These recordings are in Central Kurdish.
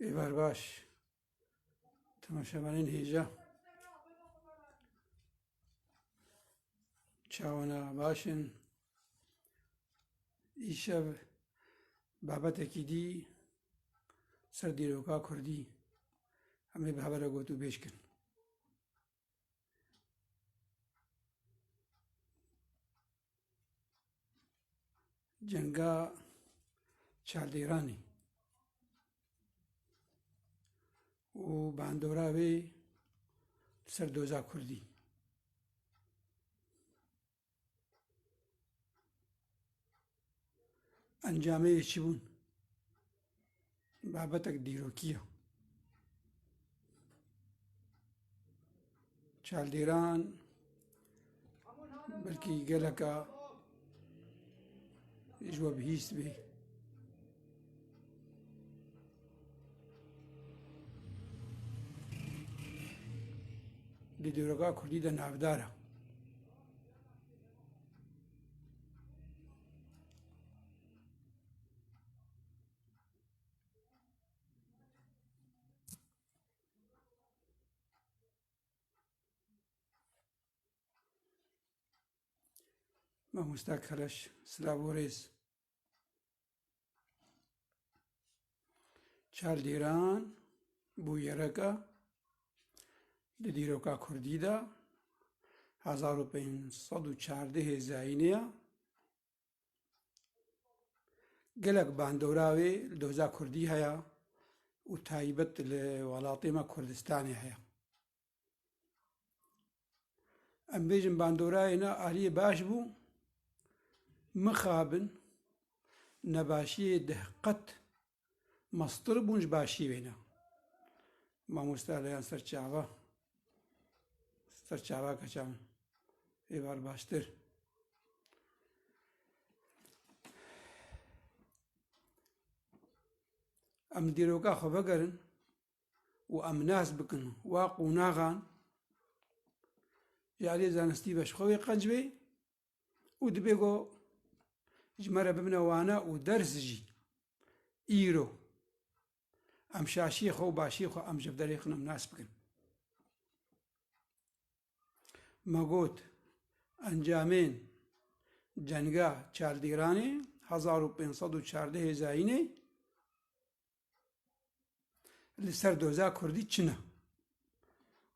ایوار باش تماشاوانین هێژە چاوەنە باشن ئیشەv بابەتێکی دی سەر دیرۆکا کوردی ئەمێ بەهەبەرە گوت و بێشکن جەنگا چاردێرانی و باندۆراوێ سەر دۆزا کوردی ئەنجامەیەکی بوون بابەتێک دیرۆکیە چاردێران بەلکی گەلەکە ژوە بihîst bê li dîroka Kurdî de navdar e Mamosta Keleş Slavûrêz çardêran bûyereka li dîroka Kurdî de 1514 zayînê gelek bandora wê li doza Kurdî heye û taybet li welatê me Kurdistanê heye em bêjin bandorayê ne aliyê baş bû mixabin nebaşiyê dih qet mestir bûn ji başî wê ne mamosta leyan ser çava keça min êvar baştir em dîroka xwe vegerin û em nas bikin wa qûnaxan ji aliyê zanistî beşxewê qenc bê û dibe got ji me re bibine wane û ders jî îro em şaşiyê xwe û başiyê xwe em ji derê xin em nas bikin me got encamên cenga çardêranê 1514 zayînê li ser doza Kurdî çi ne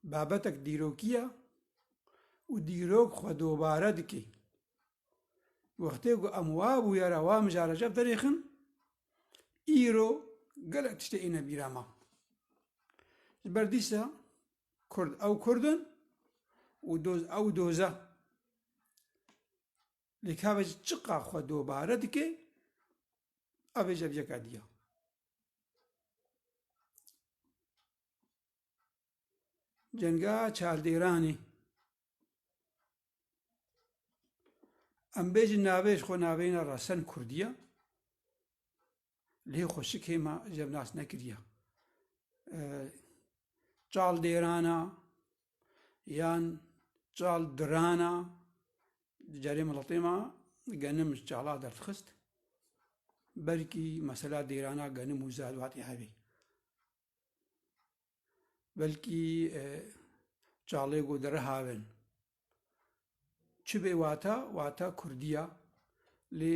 babetek dîrokî ye û dîrok xwe dobare dike wextê ku em wa bûye re wa mijare ji derê xin îro gelek tiştê îne bîra me ji ber dîsa Kurd ew Kurdin û doz ew doz e lêk have ji çi qa xwe dobare dike ev ê jeviyeka dî ye cenga çardêranê em bêjin navê ji xwe naveyna Resen Kurdî ye lê xweşikê me jevnas nekiriye çaldêrana yan çaldirana di carê miletê me genim ji çala derdixist belkî mesela dêrana genim û zal hatî hevê belkî çalê got dirihawin çi bê wata Kurdî ye lê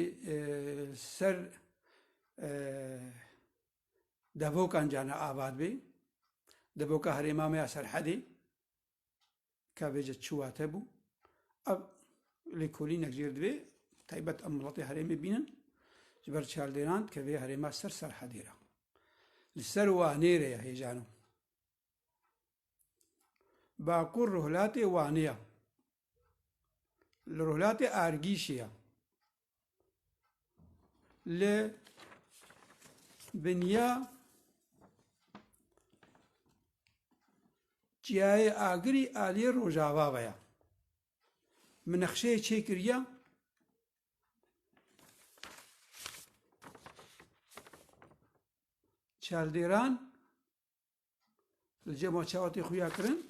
ser devokan cane avad bê devoka herêma me ya Serhedê ka bêje çi wate bû ev lêkolînek jêr divê taybet em miletê herêmê bînin ji ber çardêran dikeve herêma ser Serhedê re li ser Wanê re ye hêjano Bakur rûhlatê Wanê ye li rûhlatê Argîşê ye li biniya çiyayê agirî aliyê Rojava ve ye min nexşeyê çêkiriye çaldêran li cema çawatê xuya kirin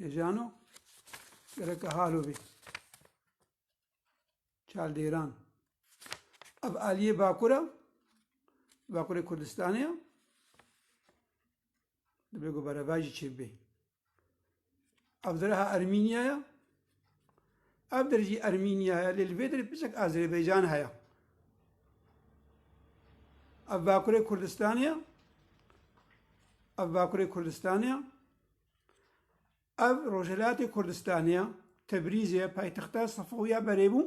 hêjano gereke halo bê çaldêran ئەف ئالیە باکوورە باکووری کوردستانەیە دەبێ گۆ بەرەڤاژی چێ بێ ئەف دەرەها ئەرمینیایە ئەف دەرجی ئەرمینیایە لێ لەوێ دەرێ پچێک ئازەربەیجان هەیە ئەف باکووری کوردستانەیە ئەف باکووری کوردستانەیە ئەف ڕۆژهەلاتی کوردستانەیە تەبریزیە پایتەختە سەفەویە بەرێبوو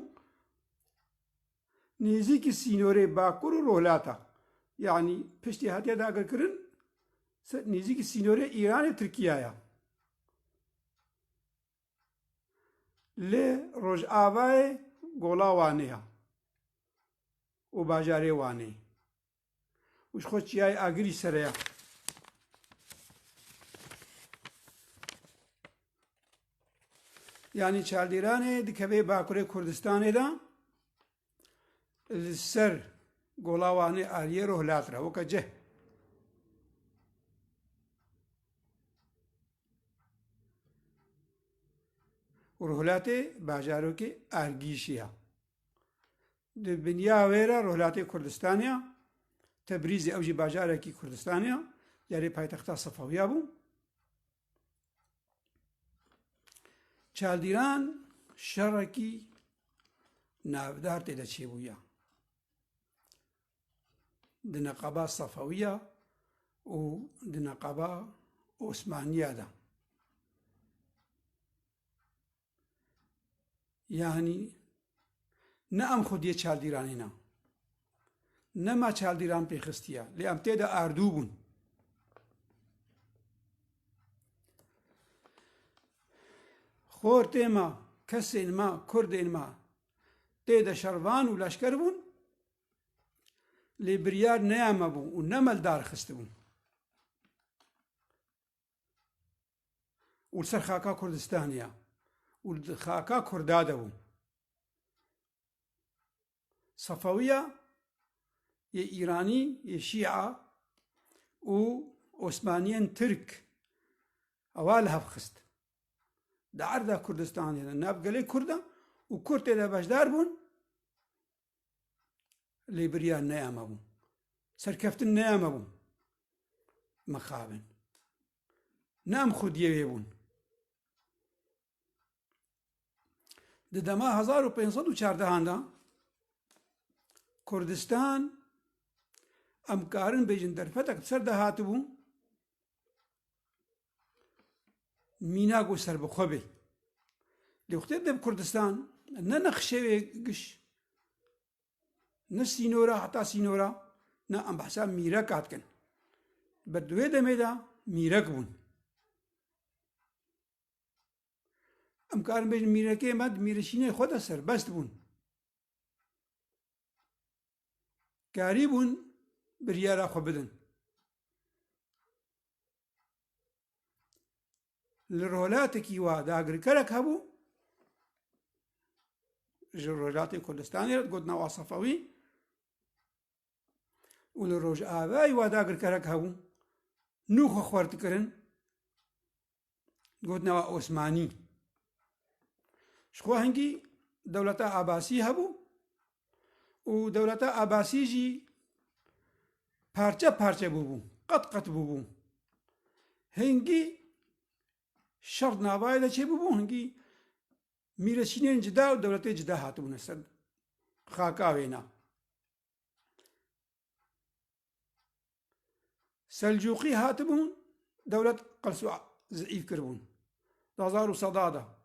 نێزیکی سینۆرەی باکوور و ڕۆژهەلاتە یعنی پشتی هاتیە داگرکردن نێزیکی سینۆرەی ئیرانی تورکیایە لێ ڕۆژئاوای گۆڵا وانەیە و باژارێ وانەی وش خۆ چیای ئاگری سەرەیە یعنی چاردێرانێ دکەبێ باکوورێ کوردستانێدا لەسەر گۆڵا وانەی ئالیە ڕۆژهەلاترە وەکە جێ ڕۆژهەلاتێ باژارۆکێ ئارگیشیە دنیا وێرە ڕۆژهەلاتی کوردستانیە تەبریزی ئەوژی باژارێکی کوردستانیە یاری پایتەختە سەفەویە بوو چاردیران شەڕێکی ناودار تێدا چێبوویە دنەقەبا سەفەویە و دنەقەبا ئۆسمانیەدا یعنی نە ئەم خودیە چاردیرانینە نەما چاردیران پێخستیە لێ ئەم تێدا ئاردوو بوون خۆر تێمە کەسێنما کوردێنما تێدە شەڕوان و لەشکەر بوون لێ بریار نەیامە بوو و نەمەلدار خست بوون و سەر خاکا کوردستانیە و خاکا کووردا دەبوو سەفەویە یە ئیرانی یە شیعە و ئۆسمانیەن ترک ئەوا لە هەفخست لە عەردا کوردستانێدا ناوگەلەی کووردە و کورد تێدا بەشدار بوون لێ بریار نەیامە بوو سەرکەفتن نەیامە بوو مەخابن نام خودیەوێ بوون دەما 1514 کوردستان ئەمکارن بێژن دەرفەتێک سەردا هاتبوو میناگ و سەربەخۆ بێ لێ وەختێ دەب کوردستان نە نەخشەوێ گشت نە سینۆرە هەتا سینۆرە نە ئەم بەحسا میرەک هاتکن بە دوێ دەمێدا میرەک بوون ئەمکارن بێژن میرەکەی ئەمە میرەشینەی خۆدا سەربەست بوون کاری بوون بریارە خۆ بدن لە ڕۆژهەلاتێکی وا داگرکەرێک هەبوو ژە ڕۆژهەلاتی کوردستانێ گوتنەوە سەفەوی و لە ڕۆژئاوای وا داگرکەرێک هەبوو نوخە خوارتکردن گوتنەوە ئۆسمانی شخۆ هەنگی دەوڵەتە ئاباسی هەبوو و دەوڵەتە ئاباسیژی پارچە پارچە بوو قەت بوو هەنگی شەڕ ناوای دەچێ بوو هەنگی میرەچینێن جدا و دەوڵەتێ جدا هاتبوونە سەر خاکاوێنا سەلجوقی هاتبوون دەوڵەت قەلس و زعیف کردبوون 1970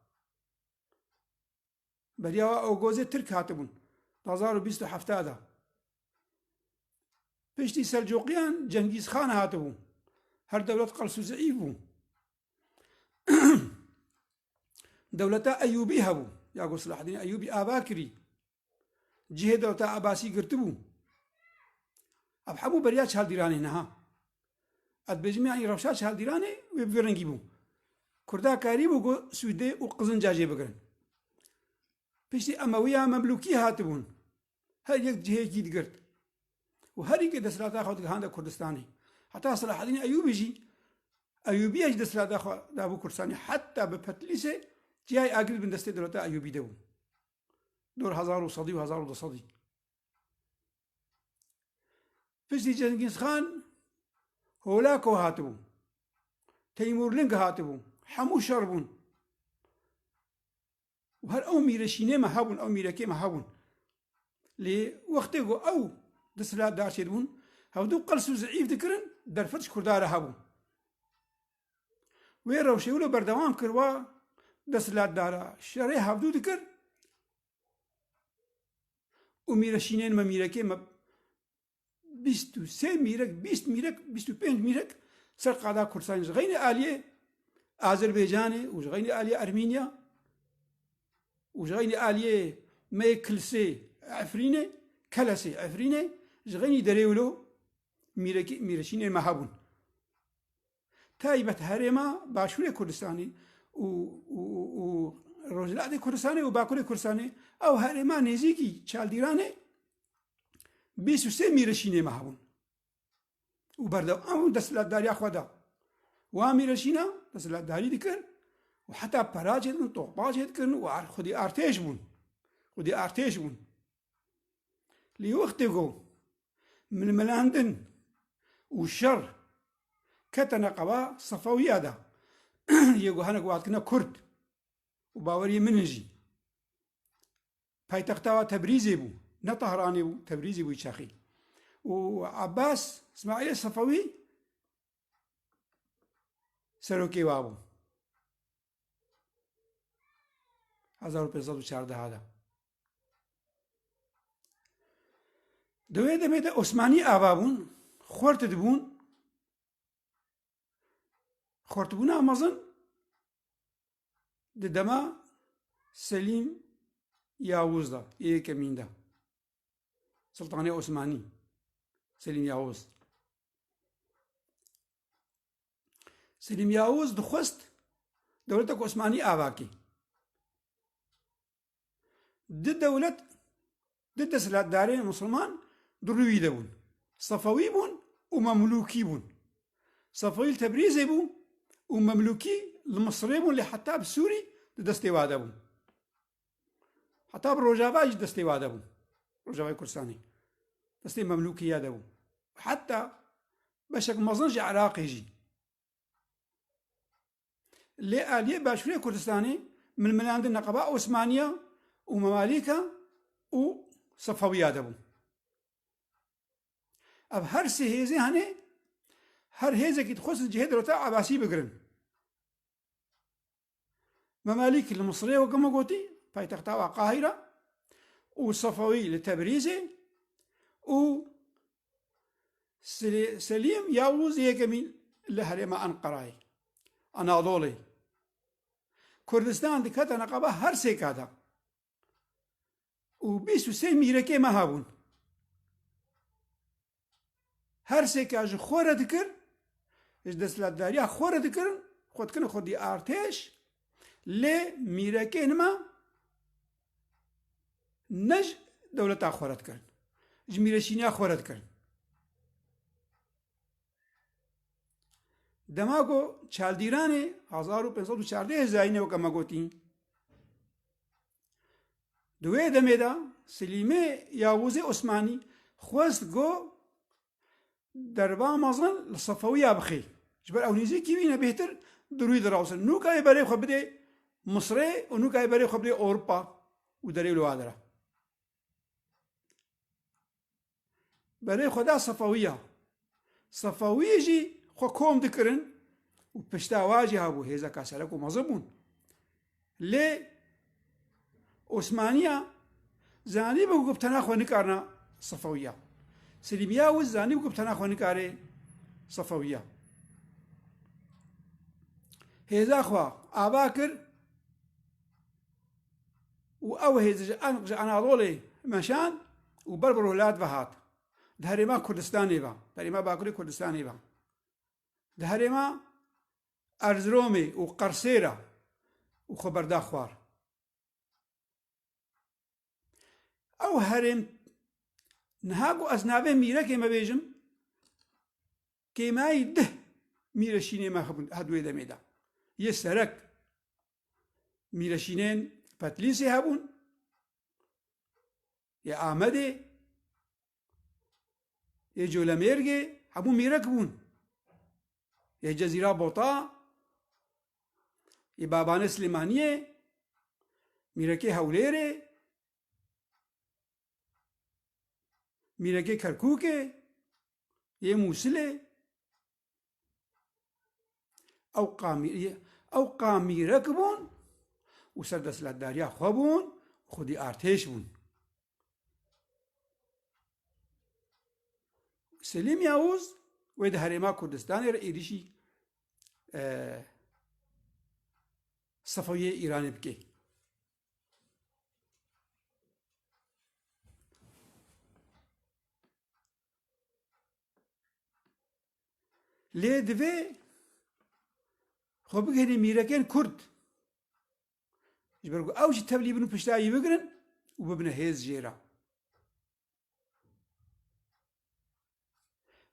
بەریاوە ئۆگۆزێ ترک هاتبوون 1970 پشتی سەلجوقیان جەنگیز خان هاتبوو هەر دەوڵەت قەلس و زعیف بوو دەوڵەتە ئەیوبی هەبوو یاگۆ سەلاحەدین ئەیوبی ئابا کردی جهێ دەوڵەتە ئاباسی گرتبوو ئەب هەموو بەریا چاڵدیرانێ نەها ئەتبێژم یانی ڕەوشا چاڵدیرانێ وێ بێڕەنگی بوو کوردا کاری بوو گۆ سوودێ و قزنجا جێبگرن پشتی ئەمەویە مەملوکی هاتبوون هەر یەک جهەیەکی دگرت و هەریکە دەسەڵاتا خۆ دەهاندە کوردستانی هەتا سەلاحەدین ئەیوبیژی ئەیوبیەش دەسەڵاتا خۆ دابوو کوردستانی حتا بە پەتلیسێ جیای ئاگری بن دەستێ دەوڵەتە ئەیوبی دەبوو دۆر 1900 و 1200 پشتی جنگیز خان هۆلاکەوە هاتبوو، تەیمورلنگ هاتبوو، هەموو شەڕ بوون و هەر ئەو میرەشینێمە هەبوون، ئەو میرەکێمە هەبوون. لێ وەختێک ئەو دەسەلات دارچێت بوون هەودوو قەلس و زعیف دکردن دەرفەتش کوردارە هەبوو. وێ ڕەوشەیە لە بەردەوام کردوە دەسەلاتدارە شەڕێ هەفتوو دکرد و میرەشینێنمە میرەکێمە 23 میرەک 20 میرەک 25 میرەک سەر قادا کوردستانی ژغەینی ئالیێ ئازەربەیجانێ و ژغەینی ئالیێ ئەرمینیا و ژغەینی ئالیێ مەیە کلسێ ئەفرینێ کەلەسێ ئەفرینێ ژغەینی دەرێولۆ میرەشینێنمە هەبوون. تایبەت هەرێما باشووری کوردستانی و ڕۆژهەڵاتی کوردستانی و باکووری کوردستانی ئەو هەرێما نێزیکی چالدیرانێ 23 میرەشینێمە هەبوون و بەردەوام ئەو دەسەلاتداریە خۆدا وا میرەشینە دەسەلاتداری دکرد و حتا پەراجێت کردن تۆپباجێت کردن و خودی ئارتێش بوون، خودی ئارتێش بوون. لێ وەختێکۆ ململاندن و شەڕ کەتە نەقەبا سەفەویەدا یەکۆ هەنێک واتکردنە کورد و باوەری منژی پایتەختاوە تەبریزێ بوو، نە تەهرانێ بوو، تەبریزی بووی چاخی و عەباس ئیسماعیل سەفەوی سەرۆکێ وا بوو 1514 دوێ دەبێتە عوسمانی ئاوا بوون خۆرتت بوون خۆرتبوونا مەزن دەما سەلیم یاووزدا یەکەمیندا سڵتانی عوسمانی سەلیم یاووز. سەلیم یاووز دخواست دەوڵەتە عوسمانی ئاواکەی دەوڵەت دەسەلاتدارێن مسلمان دڕووی دەبوون، سەفەوی بوون و مەملوکی بوون. سەفەوی تەبریزێ بوو و مەملوکی لە مەسرێ بوون لێ حەتا سووری دەستێوا دەبوون، حتا ڕۆژاوایش دەستێوا دەبوون، ڕۆژاوای کوردستانی دەستێ مەملوکیە دەبوو، حتا بەشێک مەزنجی عێراقیژی. لێ ئالیێ باشووری کوردستانی ململاندن نەقەبا عوسمانیە و مەمالیکە و سەفەویە دەبوون. ئەو هەر سێ هێزێ هەنێ هەر هێزێکی دخواست جهێ دەوڵەتە عەباسی بگرن. مەمالیک لە مەسرێ وەکەمە گوتی پایتەختاوە قاهیرە و سەفەوی لە تەبریزێ و سەلیم یاووز یەکەمین لە هەرێمە ئەنقەرەیە ئەناڵۆڵێ. کوردستان دکەتە نەقەبە هەر سێ کاتا و 23 میرەکێمە هەبوون، هەر سێ کاژ خۆرە دکرد هێز دەسەلاتداریە خۆرە دکردن خۆتکردنە خودی ئارتێش لێ میرەکێنمە نەژ دەوڵەتا خۆرەت کرد ژ میرەشینیا خۆرەت کرد. دەماگۆ چالدیرانێ 1514 زاینەوە کەمە گوتی دوێ دەمێدا سلیمێ یاووزێ عوسمانی خواست گۆ دەربا مەزن لە سەفەویە بخێ ji ber ewnîzekî wî nebêhtir dirûyî dirawsin nûkayê berê xwe bidê Misrê û nûkayê berê xwe bidê Ewropa û derê li wa dira. Berê xwe da Sefewiya, Sefewiyê jî xwe kom dikirin û pişta wa jî hebû hêzeka serek û mezin bûn. Lê Osmaniya zanî bû ku tena xwe nikarina Sefewiya. Selîm Yawûz zanî bû ku tena xwe nikare Sefewiya. هێزا خوا ئاوا کرد و ئەو هێز ji Anadolê meşand û ber bi Rûhilat ve hat. Di herêma Kurdistanê ve, herêma Bakurê Kurdistanê ve. Di herêma Erzeromê û Qersê re û xwe berda xwar. Ew herêm niha ku ez navê mîrekê me bêjim kêmayî 10 mîreşînê me hedû ê demê de. Yê serek mîreşînên Petlîsê hebûn, yê Amedê, يجوا لميرجي حبو ميركبون يا جزيرة بوطا يبابان سليمانية ميركي هوليري ميركي كركوكي يا موسلي او قامي ركبون وسردس للداريا خوابون خودي ارتش بون سليم ياوز ويد هرما كردستان ايريشي صفوية ايران بكي لي دفي خو بگهني ميركين كرد جبرقو اوش تبلي بنو پشتاي بگرن وببنه هيز جيرا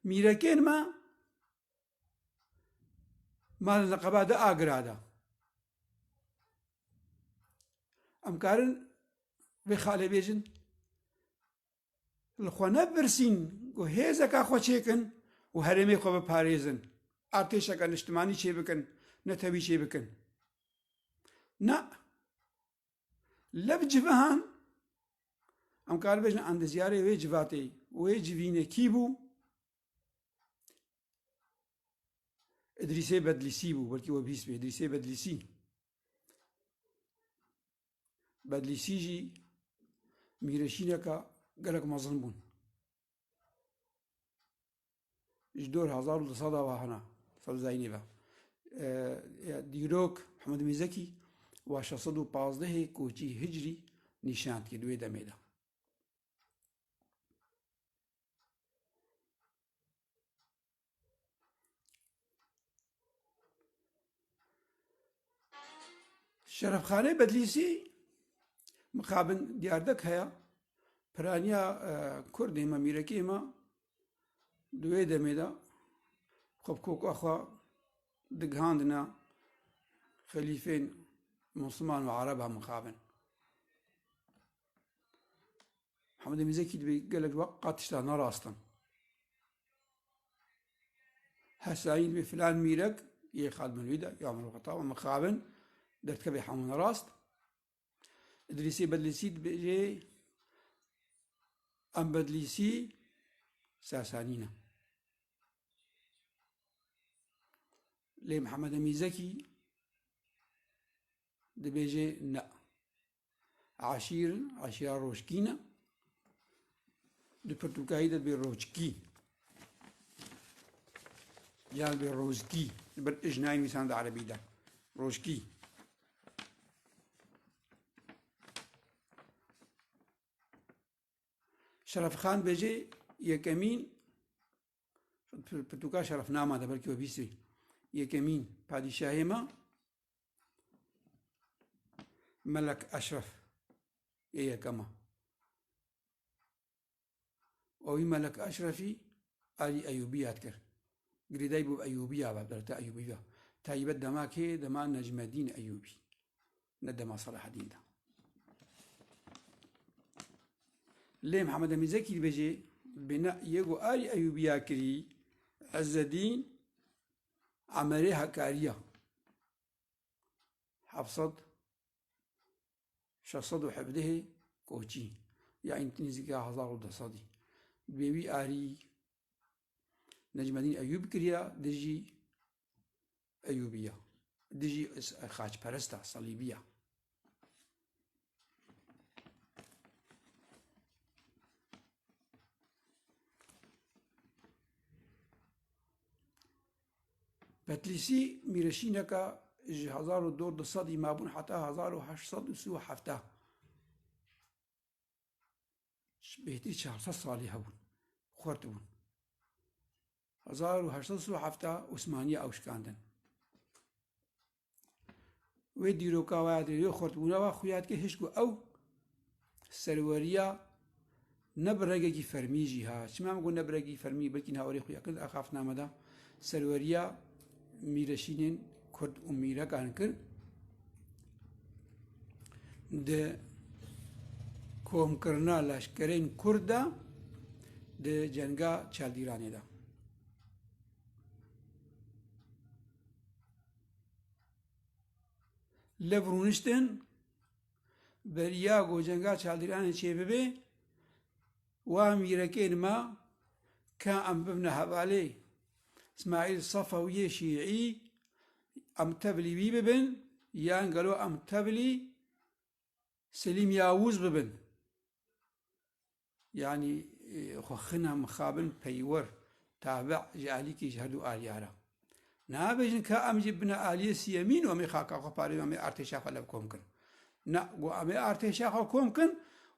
ميركين ما النقبة دا آقرادا امكارن بخالي بيجن الخوانا برسين و هيزكا خو چيكن و هرمي خو بپاريزن ارتشكا اجتماعي چي بكن نتوي چي بكن نا لب جفهان امكار بيجن عند زيارة وي جفاتي وي جفيني كيبو ادريسي بدلسي بو بلكي هو بيسمي ادريسي بدلسي جي ميرشينكا قالك مظلم بون جدور 1900 واحنا صل زينبا ديروك محمد ميزكي وشصدو 15 كوچي هجري نشانت كدوي دميدا شرف خانه بدليسي مقابن دياردك هيا برانيا كردي ما ميركي ما دوي دميدا خب كوك اخوا دقهاندنا خليفين مسلمان وعربها مقابن محمد مزكي قال لك وقت اشتانا راستن هساين بفلان ميرك يخال من الويدا يعمل الخطاب مقابن درت كبي حمون راست ادريسي بدلسي بيجي ام بدلسي ساسانينا لي محمد ميزكي دبيجي نا عشيرة روشكينا دي برتوكاي دبي روشكي يال بي روزكي بر اجناي ميسان دا عربي دا روشكي شرف خان بيجي يكمين برتوكا شرف ناما دا بلكي وبيسي يكمين بادشاهي ما ملك أشرف يكما أو ملك أشرفي آلي أيوبية أذكر قريداي بو أيوبية بابدرتا أيوبية تايبت دماكي دما نجم الدين أيوبي ندما صلاح الدين ده ليه محمد مزكي بيجي بناء يجو آلي أيوبية كري عز الدين عمليها كارية حفصد شصد وحبده كوتشي يعني تنزكا هزار ودصدي بيبي آري نجم الدين أيوب كريا دجي أيوبية دجي خاج برستا صليبية بتلسي ميرشينكا 1200 مابون حتى 1837 بهتي 400 صالي هبون خورت بون 1837 عثمانية أوشكاندن ويدي روكا وادري خورت بونا وخويات كي هشكو أو سروريا نبرقي فرميجي ها شما نقول نبرقي فرمي بلكي نهاوري خويا كنت أخافنا مدى سروريا ميرشينين كرد وميرا كان كر ده كوم كرنا لاشكرين كردا جەنگا چالدیرانێدا. لە ڤڕونشتن بەریا گۆ جەنگا چالدیرانێ چێ ببێ وا میرەکێنما کە ئەم ببنە هەڤالێ ئیسماعیل سەفەویە شیعی ئەم تەبلی وی ببن یان گەلۆ ئەم تەبلی سلیم یاووز ببن، یعنی خۆخنا مخابن پەیوەر تابع ji alîkî herdû aliyara. Nabêjin ka em jî bine aliyê siyemîn û em ê xaka xwe parê em ê artêşa xwe lev kom kin. Na got em ê artêşa xwe kom kin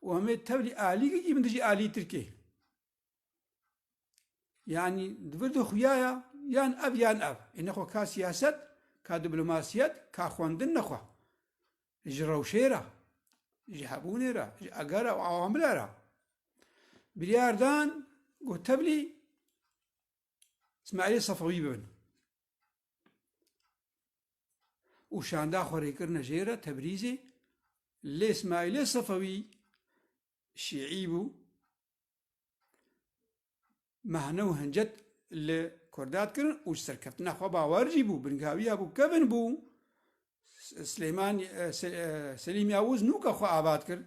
û em ê tevlî alîgekî bin dijî alî Tirkê. Yani divir di xuyaya yan ev yan ev. Ê nexwe ka siyaset, ka diplomasiyet, ka xwendin nexwe. Ji rewşêra, ji hebûnê re, ji egera û awamila re. Biryar dan got tevlî İsmailê Sefewî bibin. û şanda xwerêkirina jê re Tebrizê lê İsmailê Sefewî şîî bû mehne û hincet li Kurdat kirin û ji serkeftina xwe bawer jî bû. Bingawiya bû kevin bû Silêman Selîm Yawûz nûka xwe abad kir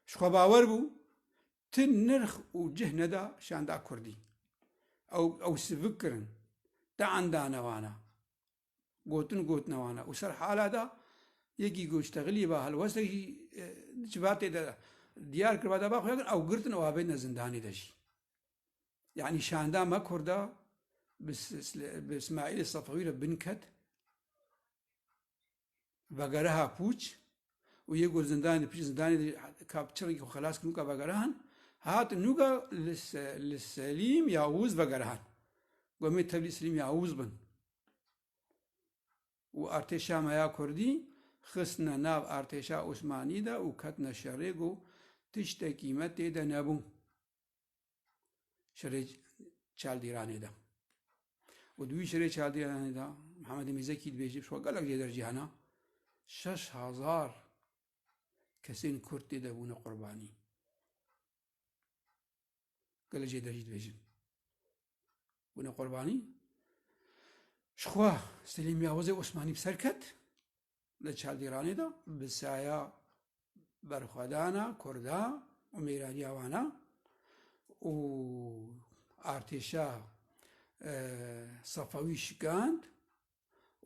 ji xwe bawer bû ti nirx û cih neda şanda Kurdî. Ew sivik kirin tean dane wana gotin gotine wana û ser hala da yekî goştexilî ba helwestekî civatê de diyar kir veda ba xuya kir ew girtin ew habêne zindanê de jî. Yani şanda me Kurda bi İsmailê Sefewî re binket vegereha pûç û yê got zindanê piştî zindanê de ka çirkî xwe xelas kirin nûka vegerehan hatin nûka li Selîm Yawûz vegerehan. Got em ê tevlî Selîm Yawûz bin. û artêşa meya Kurdî xistine nav artêşa Osmanî de û ketine şerê got tiştekî me tê de nebû şerê çaldîranê de. û di wî şerê çaldîranê de Mihemedê Mîzekî dibêje şwa gelek jê dercîhana 6,000 kesên Kurd tê de bûne qurbanî. Gelek jê dercî dibêjin bûne qurbanî. Ji xwe Selîm Yawûzê Osmanî bi ser ket li çaldîranê de bi saya berxwedana Kurda û mêraniya wana û artêşa Sefewî şikand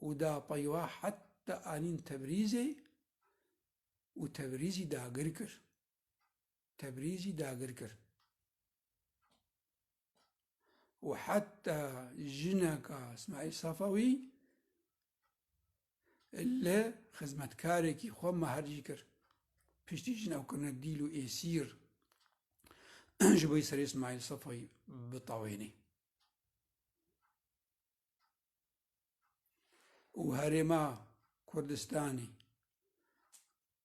û da peyva heta anîn Tebrizê û Tebrizî dagir kir. Tebrizî dagir kir. û heta jineka İsmaîl Sefewî li xizmetkarekî xwe mehercî kir. Piştî jinewkirina dîl û êsîr ji bo serê İsmaîl Sefewî bitewêne. û herêma Kurdistanê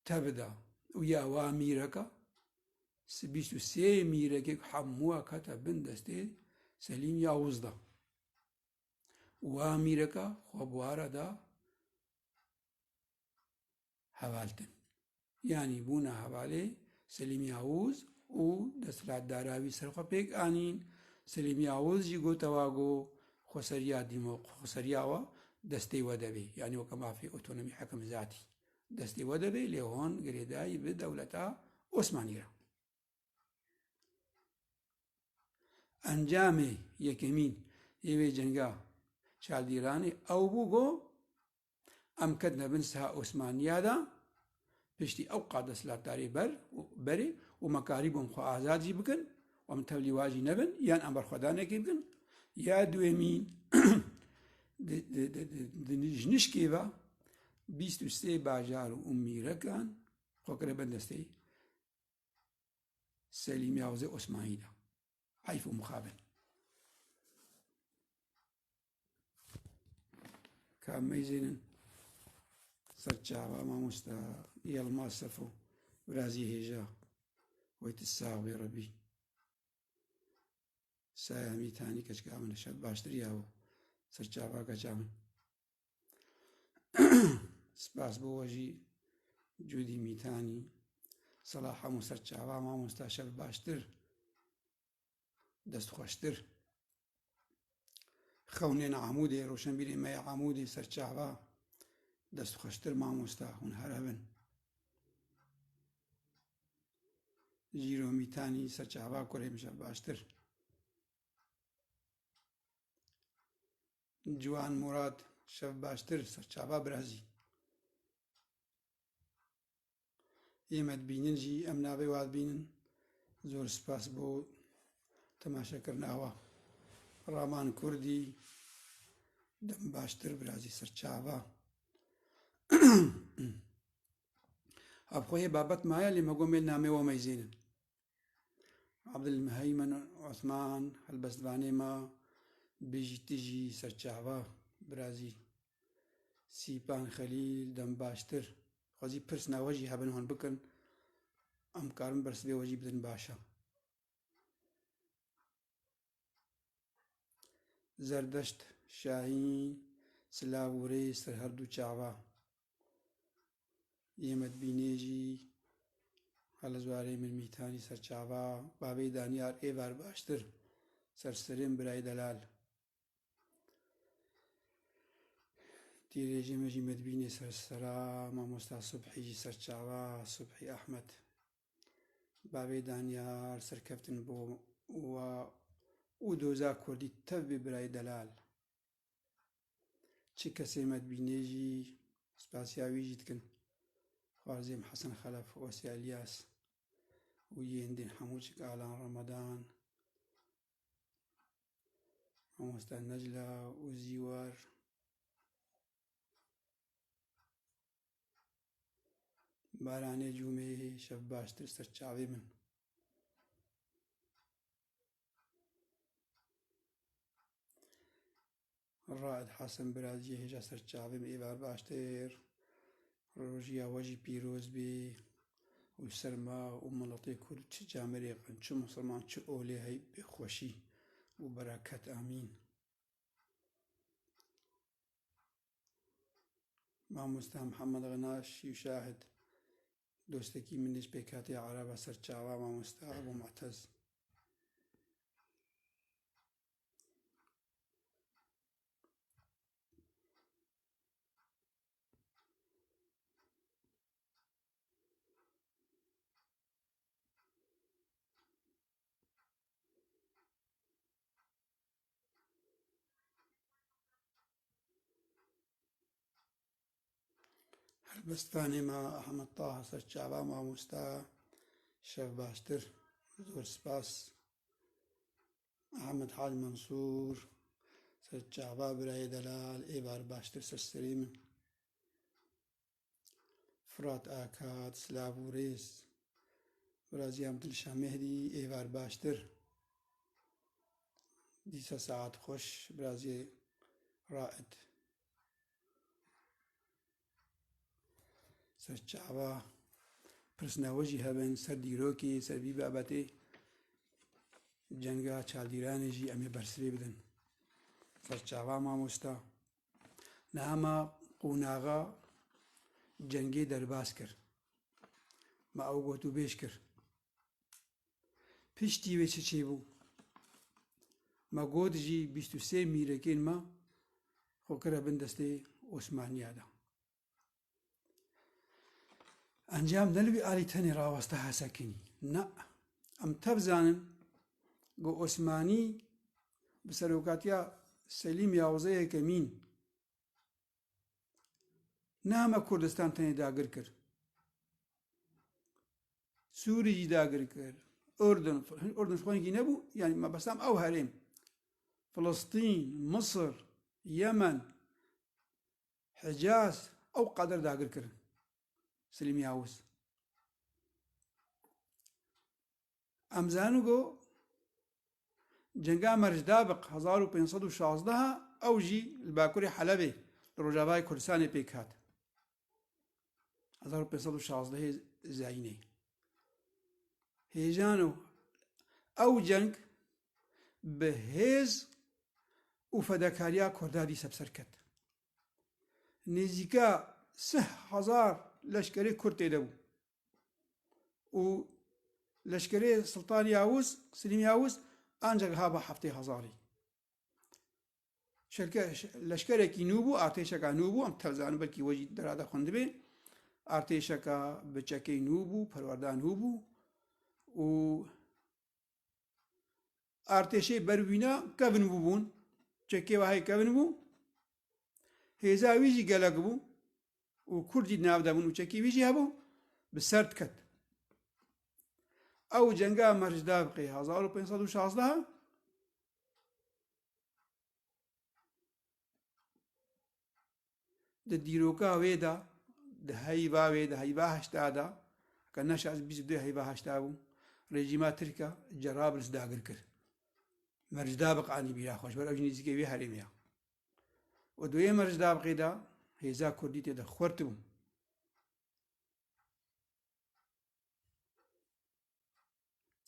tebida û ya wa mîreka 23 mîrekek hemû wa kete bin destê Selîm Yawûz da. Wa mîreka xwe buhara da hevaltin. Yani bûna hevalê Selîm Yawûz û desthilatdara wî ser xwe pêk anîn. Selîm Yawûz jî gotewa got xweseriya we destê we debê. Yani weke mafê otonomî hekim zatî destê we debê lê hûn girêdayî bi dewleta Osmanî re. Encamê yekemîn ê vê cenga çaldîranê ew bû got em ketine bin siha Osmaniya da piştî ew qa desthilatdarî berê û mekarîbûn xwe azad jî bikin û em tevlî wa jî nebin yan em berxwedanekê bikin ya duêmîn ji nişkê ve 23 bajar û mîrekan xwe kire bin destê Selîm Yawûzê Osmanî da. Heyf û mixabin. Ka meyzênin ser çava mamosta Yılmaz Sefo birazî hêja wêti sağ wê rebî. Saya mîtanî keçika min şev baştir ya ser çava keça min. Spas bo we jî cûdî mîtanî sala hemû ser çava mamosta şev baştir دەستخۆشتر خەونێن عەموودێ ڕۆشنبیری مەی عەموودی سەرچاوە دەستخۆشتر مامۆستا هونەر هەبن ژیرۆمیتانی سەرچاوە کوڕێمشە باشتر جوان موراد شەف باشتر سەرچاوە برازی ئێمەت بیننجی ئەم ناوەی وات بینن زۆر سپاس بۆ تەماشاکردنەوە ڕامان کوردی دەم باشتر برازی سەرچاوە ئەبخۆیە بابەت مایە لێمە گۆمێل نامێوە مەیزێنن عەبدولمەهەیمن عوسمان هەلبەستوانێمە بێژی تژی سەرچاوە برازی سیپان خەلیل دەم باشتر خوازی پرس ناوەژی هەبن هۆن بکەن ئەم کارم بەرز بێ وەژی بدەن باشە زەردەشت شاهین سلااو وڕێ سەر هەردوو چاوە ئێمەت بینێژی هەلە زوارەی مرمیتانی سەرچاوە بابەی دانیار ئێوار باشتر سەرسەرێن برای دەلال تیرێژێمەژی مەدبینێ سەرسەرا مامۆستا سوبحیژی سەرچاوە سوبحی ئەحمەد بابەی دانیار سەرکەفتن بۆ و دۆزا کوردی تەبێ برای دەلال چ کەسێ مەدبینێژی سپاسیاویژی دکن خوارزێم حەسەن خەلەف وەسی ئەلیاس و یێندێن هەمووچک ئالان ڕەمەدان مامۆستا نەجلا و زیوار بارانێ جومێ شەف باشتر سەرچاوێ من ڕائد حەسەن برازیە هێژا سەرچاوێم ئێوار باشتر ڕۆژی ئاوەژی پیرۆز بێ و سەرما و مڵەتەی کورد چ جامەرێقن چ موسڵمان چ ئۆلێ هەی بێخۆشی و بەرەکەت ئامین مامۆستا محەممەد غەناشی و شاهد دۆستێکی منیش پێ کاتی عەرەبە سەرچاوە مامۆستا بۆ معتەز هەلبەستوانێمە ئەحمەد تاها سەرچاوە مامۆستا شەف باشتر زۆر سپاس ئەحمەد حاج مەنسوور سەرچاوە برای دەلال ئێوار باشتر سەرسەری من فرات ئاکات سلااو و ڕێز برازی عەبدولشا مێهدی ئێوار باشتر دیسە سەعات خۆش برازی ڕائد سەرچاوە پرسنەوەژی هەبن سەر دیرۆکی سەربی بابەتێ جەنگا چاڵدیرانێژی ئەمێ بەرسرێ بدەن سەرچاوە مامۆستا نامە قوناغا جەنگێ دەرباز کرد مە ئەو گۆت و بێژ کرد پشتی وێ چێ بوو مە گۆدژی 23 میرەکێن مە خۆکەرە بن دەستێ عوسمانیادا ئەنجام نەلوی ئالی تەنێ ڕاوەستە هەسەکردنی نە ئەم تەبزانن گۆ عوسمانی بسەرۆکاتیا سەلیم یاوزەیەکە مین نامە کوردستان تەنێ داگر کرد سووریی داگر کرد ئوردن خۆنێکی نەبوو یانی مەبەستام ئەو هەرێم فڵستین مصر یەمەن حجاز ئەو قەدەر داگر کرد سلیم یاوز ئەمزان و گۆ جەنگا مەرجدابق 1516 ئەوژی باکووری حەلەبێ لە ڕۆژاوای کوردستانی پێک هات 1516 زاینەی هێژان و ئەو جەنگ بەهێز و فەداکاریە کۆردادی سەبسەر کرد نێزیکە 3000 لەشکرەی کورد تێدە بوو و لەشکرەی سڵتان یاوز سلیم یاوز ئەنجێک ها بە هەفتەی هەزاری لەشکرێکی نوو بوو ئارتێشەکە نوو بوو ئەم تەزان بەرکی وەجی دەرادە خوندبێ ئارتێشەکە بچەکەی نوو بوو پەروەردان نوو بوو و ئارتێشەی بەروینە کەبن بوون چەکێ وهای کەبن بوو هێزا ویژی گەلک بوو و کوردی ناودەبوون و چەکی ویژی هەبوو بسەرد کرد ئەو جەنگا مەرجدا بقی 1516 دە دیرۆکا وێدا دە هەیوا وێ دە هەیوا هەشتادا کە نەشاز 22 هەیوا هەشتا بوو ڕێژیما ترکە جەرابلس داگر کرد مەرجدا بقانی بیرا خۆش بەر ئەو نزیکەی وێ هەرێمیە و دوێ مەرجدا بقیدا هێزا کوردی تێدا خۆرت بوو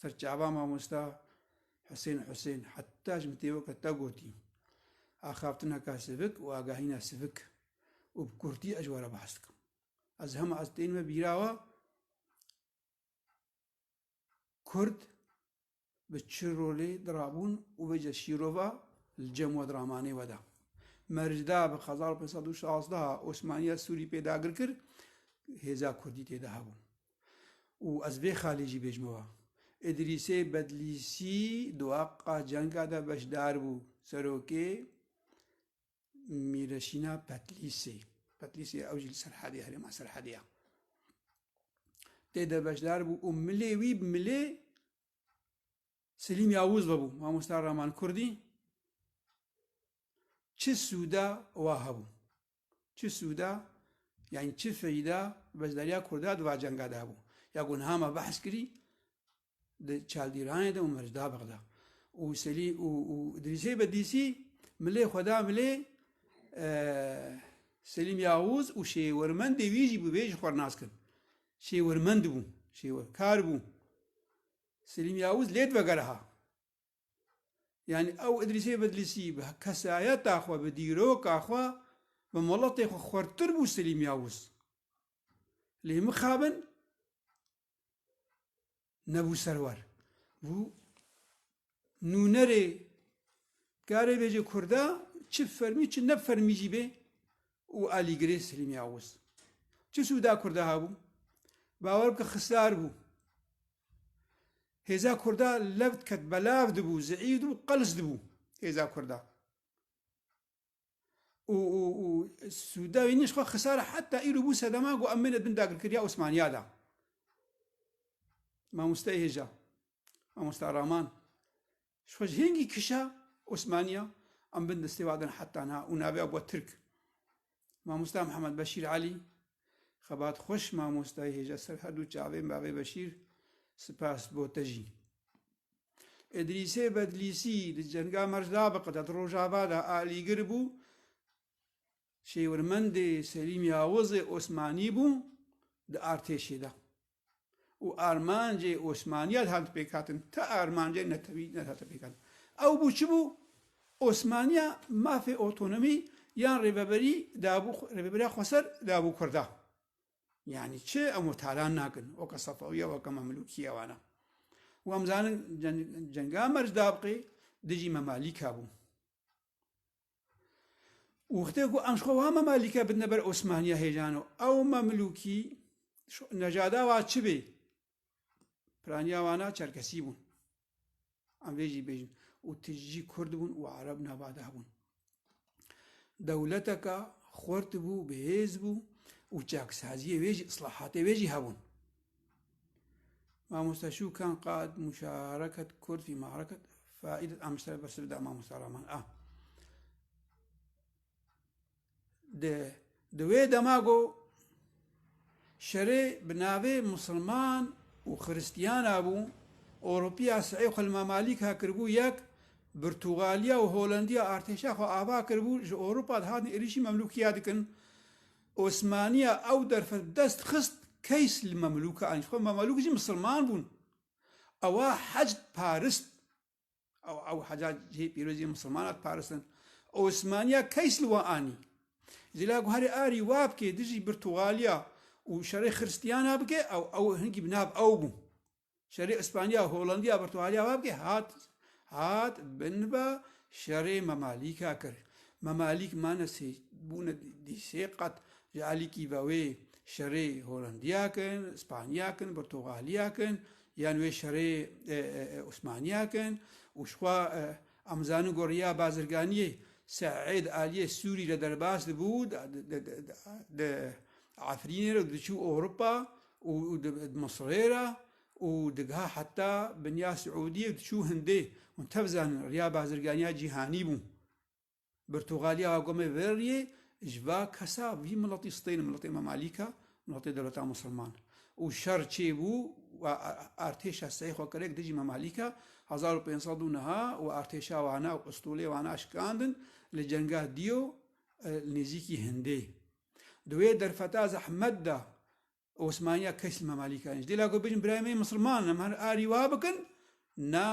سەرچاوا مامۆستا حوسێن حتاش متێوە کە تا گوتی ئاخافتنەکە سڤک و ئاگاهینە سڤک و بکورتی ئەجوارە بەحس بکەم ئەس هەمە ئەس تێنمە بیراوە کورد بە چ ڕۆلێ درابوون و بەجە شیرۆڤە جەموە درامانەی وەدا مەرجدا بە 1516 عوسمانیە سووری پێداگر کرد هێزا کوردی تێدا هەبوو و ئەس بێ خالیجی بێژمەوە ئیدریسێ بەدلیسی دواقا جەنگادا بەشدار بوو سەرۆکێ میرەشینا پەتلیسێ ئەوژی سەرحەدی هەرێما سەرحەدیە تێدا بەشدار بوو و ملێوی ملێ سلیم یاووز بەبوو مامۆستا ڕامان کوردی چ سوودا وا هەبوو چ سوودا یعنی چ فەیدا بەشداریە کووردا دوا جەنگادا بوو یا گونهامە بەحس کردی چالدیرانێدا و مەرجدا بەغدا و سەلی و ئیدریسێ بەدلیسی ملێ خۆدا ملێ سلیم یاووز و شێوەرمەندی ویژی بوو بێژی خۆرناس کرد شێوەرمەند بوو شێوەرکار بوو سلیم یاووز لێت بەگەرها یعنی ئەو ئیدریسێ بەدلیسی بە کەسایەت تاخوا بە دیرۆ کاخوا بە مەڵەتێ خۆ خۆرتر بوو سلیم یاووز لێ مخابن نەبوو سەروەر بوو نونەرێ کارێ بێژێ کووردا چ فەرمی چ نەفەرمیژی بێ و ئالیگرێ سلیم یاووز چ سوودا کووردا هەبوو باوەڕ بکە خسار بوو هێزا کووردا لەفت کەت بەلاو دبوو زەعید و قەلس دبوو هێزا کووردا و سووداوی نیشخوا خسارە حتا ئیر بوو سەدەماگ و ئەمێنێت بن داگرکردیا عوسمانیادا مامۆستای هێژا مامۆستا ڕامان خۆش هێنگی کشا عوسمانیە ئەم بن دەستێ وادن حتانا و نابێ بۆ ترک مامۆستا محەممەد بەشیر عەلی خەبات خۆش مامۆستای هێژە سەر هەردوو چاوێن باغێ بەشیر سپاس بۆ تەژی ئیدریسێ بەدلیسی جەنگا مەرجدا بەقەدە ڕۆژاوادا ئالیگر بوو شێوەرمەندێ سەلیم یاووزێ عوسمانی بوو دە ئارتێشێدا و ئارمانجێ عوسمانیات هات پێکاتن تا ئارمانجێ نەتەوی نەهاتە پێکاتن ئەو بوو چ بوو عوسمانیا مافێ ئۆتۆنۆمی یان ڕێبەبەری دابوو ڕێبەبەریە خۆسەر دابوو کووردا یعنی چ ئەم تالان ناکەن وەکە سەفەویە وەکە مەملوکی ئەوانە و ئەمزانن جەنگا مەرجدا بقێ دژی مەمالیکا بوو وختێک و ئەمشخۆوا مەمالیکە بدنە بەر عوسمانیە هێژانەوە ئەو مەملوکی نەژاداوا چ بێ پرانیاوانە چەرکەسی بوون ئەم وێژی بێژن و تژی کورد بوون و عەرەب نەبادا بوون دەولەتەکە خۆرت بوو بەهێز بوو و چاکسازیە وێژی ئیسلاحاتێ وێژی هەبوون مامۆستا شو كان قائد مشاركة كرد في معركة فائدة أمثلة بس بدأ مامۆستا ڕامان دوێ دەماگۆ شەرێ بناوێ مسلمان و خریستیانە بوو ئۆروپیا سعی خەلمەمالیک هاکردبوو یەک برتوغالیا و هۆلەندیا ئارتێشا خۆ ئاوا کردبوو ژە ئۆروپا هاتن ئێریشی مەملوکیا دکن عوسمانیە ئەو دەرفەت دەست خست کەیس مەملوکە ئەنج خۆ مەملوکجی مسلمان بوون ئەوە حەجد پارست ئەو حەجاجی پیرۆزی مسلمانات پارستن عوسمانیا کەیس لوە ئانی زیلا هەرێ ئاری وا بکێ دژی برتوغالیا و شەڕی خریستیانە بکێ ئەو هەنگی بناب ئەو بوو شەڕی ئیسپانیا هۆڵەندیا برتوغالیا وا بکێ هات بنبا شەڕێ مەمالیکا کرد مەمالیک مانە بوونە دیسێقەت جالیکی بەوێ شەڕێ هۆڵندیاکن ئیسپانیاکن پرتۆغالیاکن یان وێ شەڕێ عوسمانیاکن وشخوا ئەمزان و گۆڕیا بازرگانیە سعید ئالیە سووری لە دەرباس بوو عفرینێرە دچوو ئەوروپا و مەسڕێرە و دگها حتا بنیا سعودیە دچوو هەندێ تەبزان ڕیا بازرگانیا جیهانی بوو برتوغالیا گۆمە بێڕیێ ژوا کەسا وی مڵەتی ستین مڵەتی مەمالیکە مڵەتی دەوڵەتا مسلمان و شەڕ چێ بوو و ئارتێشە سەی خۆکەرێک دژی مەمالیکە 1509 و ئارتێشا وانە و ئەستوڵێ وانە ئاشکاندن لە جەنگا دیۆ نێزیکی هەندێ دوێ دەرفەتا زەحمەتدا عوسمانیا کەسی مەمالیکانیش دێلا گۆ بژین برایمێ مسلمان ئەم هەر ئاری وا بکەن نا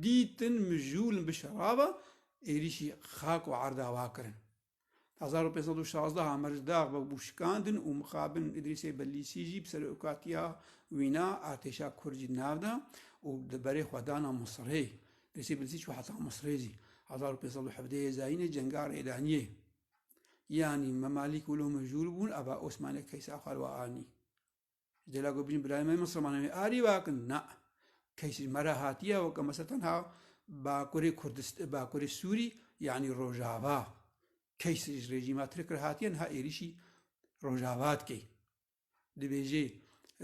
دیتن مژولن بشەڕابە ئێریشی خاک و عەرداواکردن 1516 ئەمەرزداغ بە بوشکاندن و مخابن ئیدریسێ بەلیسیژی بسەرۆکاتیا وینا ئارتێشا کوردی ناودا و دەبەرێ خوادانە مەسڕێ دەسێ بلسی چوو حتا مەسڕێزی 1517 زاینە جەنگا ڕێدانیە یانی مەمالیک و لۆ مەژول بوون ئەبا عوسمانێک کەیسا خەڵوەئانی دێلا گۆ بژین برایمە مسلمانەوێ ئاری واکن نا کەیسی مەرە هاتیە وەکە مەسە تەنها باکووری سووری یعنی ڕۆژاوا کەیسیش ڕێژیما ترکر هاتیەن ها ئێریشی ڕۆژاواتکەی دەبێژێ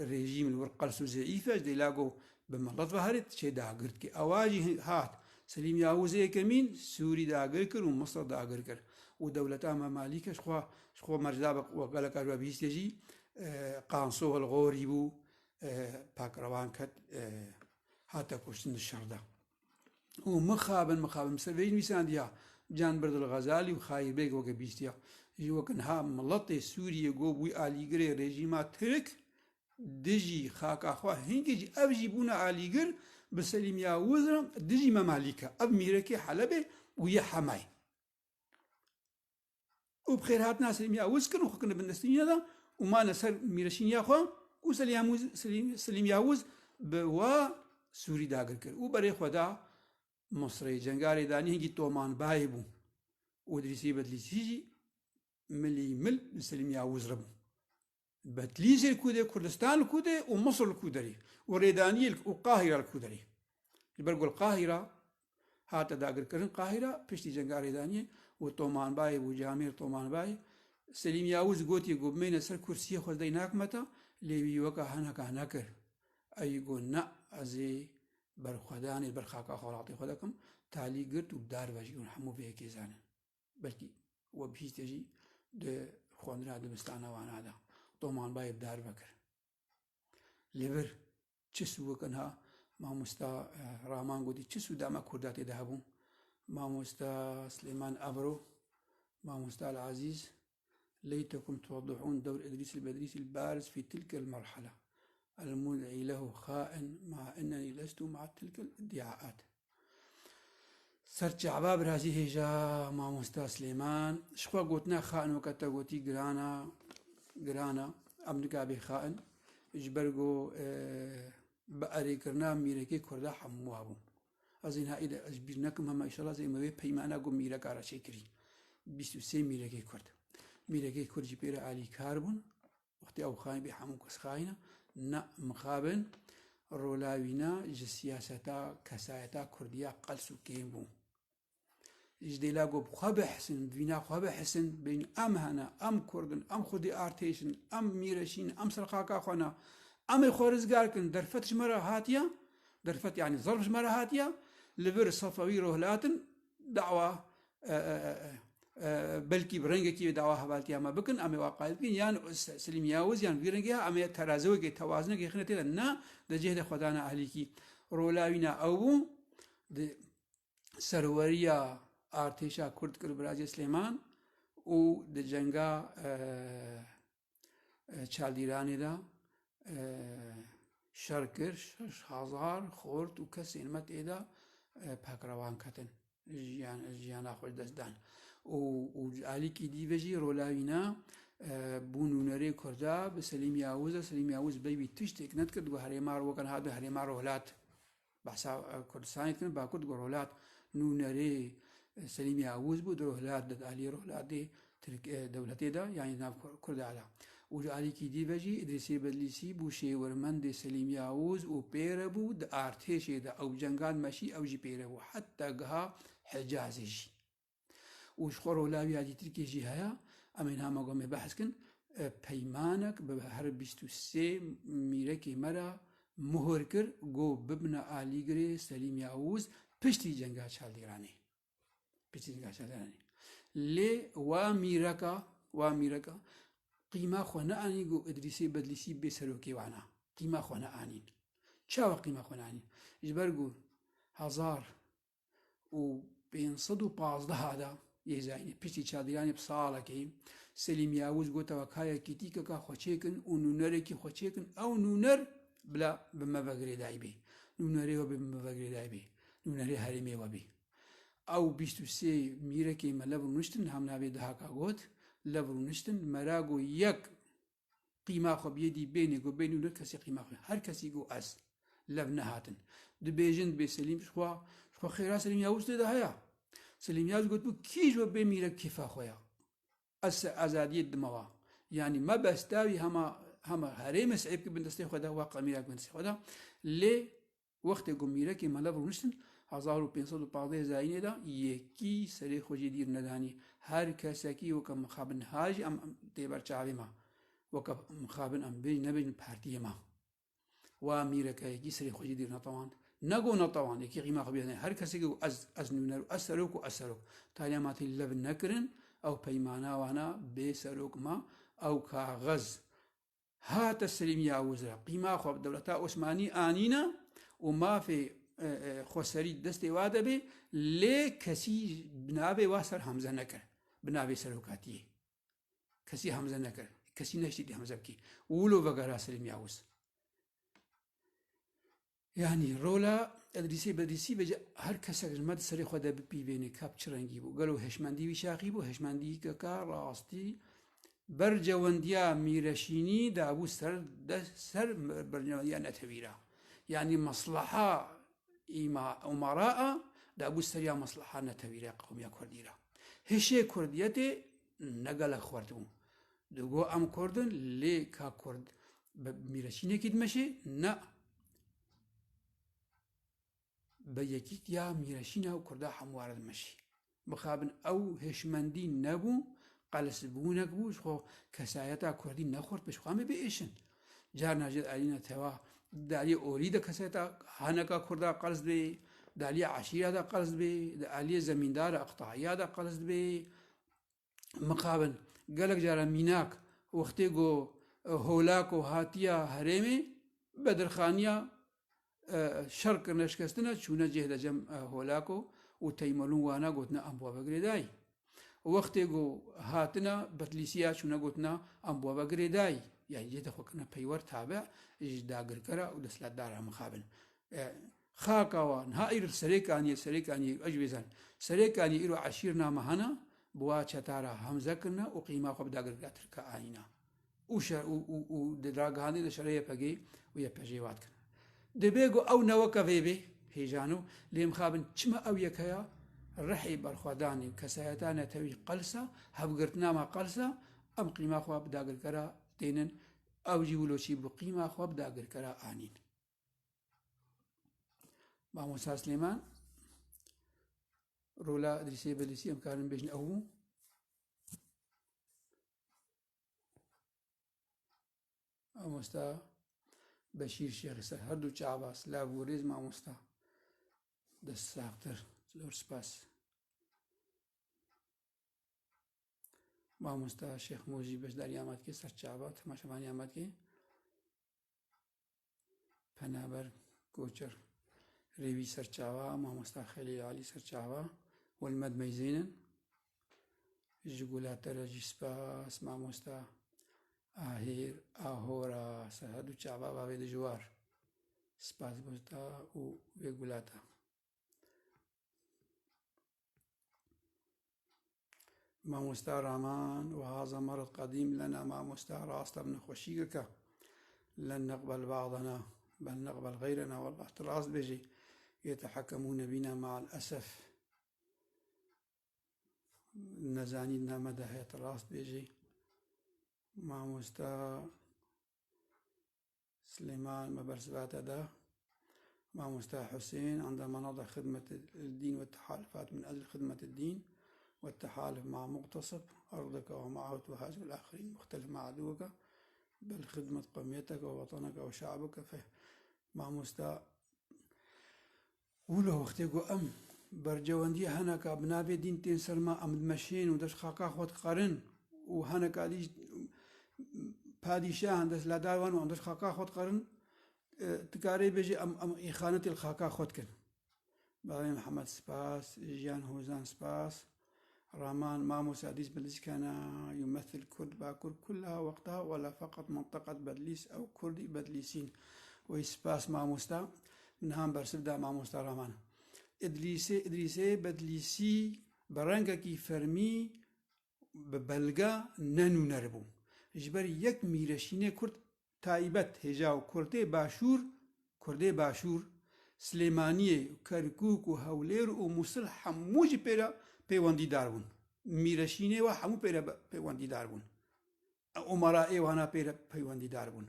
ڕێژیم وەر قەلس و زەئیفەش دەیلاگۆ بە مەڵەت هەرێت چێ داگرتکە ئەواژی هات سەلیم یاوزەیەکەمین سووری داگر کرد و مەسڵ داگر کرد و دەوڵەتا مەمالیکەش خۆ مەرجدا وەگەلە کاروە بیستێژی قانسۆ هەڵغۆری بوو پاکڕەوان کرد هاتە کوشتن شەڕدا و مخابن سەرێژ نویساندیا جان بردل غەزالی و خایربێک وەکە بیستیا وەکنها مڵەتێ سووریە گۆ بووی ئالیگرێ ڕێژیما ترک دژی خاکاخوا هینگێکی ئەوژی بوونە ئالیگر بە سەلیم یاوزرە دژی مەمالیکە ئەو میرەکەی حەلەبێ و یە حەمای و بخێر هاتنا سەلیم یاوز کرد و خۆکردنە بەندەستنیەدا ومانە سەر میرەشینیاخوا و سەلیم یاوز بە وا سووری داگر کرد و بەرێ خۆدا مەسڕی جەنگارێدانی هەنگی تۆمانبای بوو و دریسی بەدلیسیژی ملی مل سەلیم یاوزرە بوو بەتلیزێ کودێ کوردستان کودێ و مەسڕ کودەری و ڕێدانی و قاهیرە کودەری بەرگۆ قاهیرە هاتە داگرکردن قاهیرە پشتی جەنگارێدانی و تۆمانبای بوو جامێر تۆمانبای سەلیم یاوز گوتی گۆ بمێنە سەر کورسیە خۆزدەی ناکمەتە لێوی وەکە هەنەکە نەکرد ئەی گۆ نە ئەزێ بەرخوادانی بەرخاکە خۆڵاتی خۆ دەکەم تالی گرت و داربەژیون هەموو بەیەکێ زانن بەلکی وە بیستێژی خوێندرا دبستانەوانادا تۆمانبای دار بەکرد لێبەر چ سووەکەنها مامۆستا ڕامان گوتی چ سوودامە کووردا تێدا هەبوو مامۆستا سلێمان ئەبرۆ مامۆستا العزیز ليتكم توضحون دور إدريس البدريس البارز في تلك المرحلة المدعي له خائن مع أنني لست مع تلك الادعاءات سرچ عباب رازي هجا مامۆستا سلێمان شخوا گوتنا خائن وەکەتە گوتی گرانە ئەم نگابێ خائن ژبەرگۆ بە ئەرێکردنا میرەکەی کووردا هەمووا بوو ئەزین هائیدە ئەش بیر نەکەم هەمە ئیشەڵا زەیمەوێ پەیمانە گۆ میرەکە ڕەچەی کردی 23 میرەکەی کورد میرەکەی کوردی پێرە عالی کار بوون وەختی ئەو خاین بێ هەموو کەس خاینە نە مخابن ڕۆلاوینە ژ سیاسەتا کەسایەتا کوردیا قەلس و کێم بوو دەیلا گۆ خوا بەحسن بڤینا خوا بەحسن بین ئەم هەنە ئەم کوردن ئەم خودی ئارتێشن ئەم میرەشین ئەم سەرقاکا خۆنا ئەمەی خۆرزگارکن دەرفەت ژمەرە هاتیە دەرفەت یعنی زەڵ ژمەرە هاتیە لەبەر سەفەوی ڕۆهلاتن داوا بەلکی ڕەنگێکی داوا هەباتیامە بکن ئەمێ واقعیت بکەین یان سەلیم یاوز یان ڤیرەنگی ئەمێ تەرازەوەکی تەوازنێکی خنە تێدا نا دەجێتە خۆدانە ئەهلیکی ڕۆلاوینە ئەو بوو سەروەریە ئارتێشا کورد کرد برازیل سلێمان و دە جەنگا چالدیرانێدا شەڕ کرد 6,000 خۆرد و کەس ئێمە تێدا پاکڕەوان کەتن ژیانە خۆش دەستدان و ئالیکی دیڤژی ڕۆلاوینە بوون و نەرێ کووردا بە سەلیم یاوزە سەلیم یاوز بەیوی تشتێک نەتکرد و هەرێما ڕۆکەن هات بە هەرێما ڕۆهلات بەسا کوردستانی کرد باکوورد گۆڕۆلات نونەرێ سەلیمی ئاووز بوو درۆهلات دەدالی ڕۆهلاتی دەولەتێدا یانی ناو کوردادا وجالێکی دیبەژی ئیدریسی بەدلیسی بوو شێوەرمەندی سەلیمی ئاووز و پێرە بوو ئارتێشێدا ئەو جەنگان مەشی ئەوژی پێرە بوو حتا گەها حجازێژی وش خۆڕۆلاوی یادی ترکێژی هەیە ئەمێن هەمەگۆمێ بەحسکن پەیمانێک بە هەر 23 میرەکی مەرە مهۆر کرد گۆ ببنە ئالیگرێ سەلیمی ئاووز پشتی جەنگا چاڵدێرانێ پشتی جەنگا چاڵدێرانێ لێ وا میرەکە قیما خۆ نەئانی گۆ ئیدریسی بەدلیسی بێ سەرۆکێوانە قیما خۆ نەئانین چاوە قیما خۆ نەئانین ژبەرگو 1515 هادا یێزانێ پشتی چاڵدێرانی ساڵەکەی سەلیمی ئاووز گۆتەوە کایەکی دیکەکە خۆچێکن و نونەرێکی خۆچێکن ئەو نونەر بلا بمەڤەگرێدای بێ نونەرێوە بێ بمەڤەگرێدای بێ نونەرێ هەرێمێوە بێ ئەو 23 میرەکەی مە لە بڕونشتن هەم نابێ دەهاکا گوت لە بڕونشتن مەراگ و یەک قیما خۆ بێدی بێنێ گۆ بێن نونەر کەسی قیما خۆ هەر کەسی گۆ ئەس لەب نەهاتن دبێژن بێ سەلیم خۆ خێرا سەلیمی ئاووز تێدا هەیە سەلیمی ئاووز گوت بوو کیژوە بێ میرە کیفا خۆیە ئەس ئازادیت دمەوە یعنی مە بەستاوی هەمە هەرێمە سعیب کە بندەستەی خۆدا وا قەمیراک بندەستی خۆدا لێ وەختێک گۆ میرەکی مەلە بڕونشتن 1515 زاینێدا یەکی سەرێ خۆشی دیر نەدانی هەر کەسێکی وەکە مخابن هاژی ئەم تێبەرچاوێمە وەکە مخابن ئەم بێ نەبێن پارتیەمە وا میرەکەیەکی سەرێ خۆشی دیر نەتەوان نەگۆ نەتەوان یەکی قیما خۆ بێنێ هەر کەسێکی ئەز نونەر و ئەسەرۆک و ئەسەرۆک تالیاماتی لەب نەکردن ئەو پەیماناوانە بێ سەرۆکمە ئەو کاغەز هاتە سەلیمی ئاووزە قیما خۆ دەوڵەتە عوسمانی ئانینە و مافێ خۆسەری دەستی وا دەبێ لێ کەسی بنابێ وا سەر هەمزە نەکرد بنابێ سەرۆکاتیە کەسی هەمزە نەکرد کەسی نەشتی هەمزە بکە ولۆ بەگەرا سەلیمی ئاووز یعنی ڕۆلا ئەدریسی بەدریسی بەجێ هەر کەسێک ژمەد سەری خۆدا بپیبێنێ کاپ چ ڕەنگی بوو گەلو هێشمەندی ویشاقی بوو هێشمەندی کەکە ڕاستی بەرجەوەندیا میرەشینی دابوو سەر بەرجەوەندیان نەتەویرە یعنی مەسلحە ئومەراءە دابوو سەریا مەسلحە نەتەویرە قەومیە کوردیرە هێشێ کوردیەتێ نەگەلە خوردبوو دەگۆ ئەم کوردن لێ کا کورد بە میرەشینێکی دمەشێ نە بە یەکیتیا میرەشینە و کووردا هەموارە دمەشی بخابن ئەو هێشمەندی نەبوو قەلسبوونەک بوو خۆ کەسایەتا کوردی نەخورد پشخوامێ بێشن جار ناژێت ئالینە تەوا دالی ئۆریدە کەسێتە هەنەکە کووردا قەرز بێ دالی عەشیرادا قەرز بێ ئالیە زەمیندارە ئەقتاعیادا قەرز بێ مقابن گەلک جارە میناک وەختێ گۆ هۆلاک و هاتیە هەرێمێ بەدرخانیە شەڕ نەشکەستنە چوونە جێدەجەم هۆلاک و تەیمەلوون وانە گوتنە ئەم بووە بەگرێدای وەختێک و هاتنە بەتلیسیا چوونە گوتنە ئەم بووە بەگرێدای یان جێتە خۆکردنە پەیوەەر تابع داگرکەرە و دەسەڵاتدارە مخابن خاکەوە نها ئیر سەرێکانی ئەژ بێزان سەرێکانی ئیر و عەشیر نامە هەنە بووە چەتارە هەمزەکردنە و قیما خۆ بداگرگاترکە ئاینە و دراگەهاندی لە شەرەیە پەگەی و یە پەژێواتکردن دەبێگو ئەو نەوەکە vێبێ هێژان و لێم خابن چمە ئەو یەکەیە ڕحی بەرخوادانی کەسایەتە نەتەوی قەلسە هەبگرتنامە قەلسە ئەم قیما خوا بداگرکەرە دێنن ئەوجی ولۆچی بوو قیما خوا بداگرکەرە ئانین مامۆستا سلێمان ڕۆلا ئەدریسی بەدلیسی ئەم کارن بێژن ئەو بوو مامۆستا بەشیر شێخسەر هەردوو چاواس لاڤۆرێز مامۆستا دەست ساختر زۆر سپاس مامۆستا شێخ مۆژی بەشداری ئامادەکەی سەرچاوە تەماشەبانی ئامادەکەی پەنابەر گۆچەر ڕێوی سەرچاوە مامۆستا خەلیل عەلی سەرچاوە وەلمەد مەیزێنن ژگولاتەرەژی سپاس مامۆستا ئاهێر ئاهۆرە سەرهەدوو چاوا باوێ دژوار سپاس بۆستا و وێگولاتە مامۆستا ڕامان وهذا مرض قديم لنا مامۆستا ڕاستە بنەخۆشیگەکە لن نقبل بعضنا بل نقبل غيرنا والله ڕاست بێژی يتحكمون بنا مع الأسف نزاني نامده هيت الراس بيجي مع مستا سليمان مبرسبات ده مع مستا حسين عندما نضع خدمة الدين والتحالفات من أجل خدمة الدين والتحالف مع مغتصب أرضك ومعه وهاجم الآخرين مختلف مع عدوك بل خدمة قوميتك ووطنك وشعبك مع مستا وله وقتيكو أم برجواندي هناك بنابي دين تين سلما أم مشين ودش خاقا خود قرن وهناك دي بادشاه عندس لداوان وعندش خاقا خود قرن تكاري بيجي أم إخانة الخاقا خود كن باقي محمد سباس جيان هوزان سباس رامان ماموس عديس بلديس كان يمثل كرد باكر كلها وقتها ولا فقط منطقة بدليس أو كردي بدليسين ويسباس ماموستا من هام برسبدا ماموستا رامان إدريسي بدليسي برنگكي فرمي ببلغا ننو نربو جبري يك ميرشيني كرد تايبت هجاو كردي باشور سليمانية وكركوك وهولير وموصل حموجي بيرا بيواندي داربون ميرشيني وحمو بيرا بيواندي داربون أمرائي وانا بيرا بيواندي داربون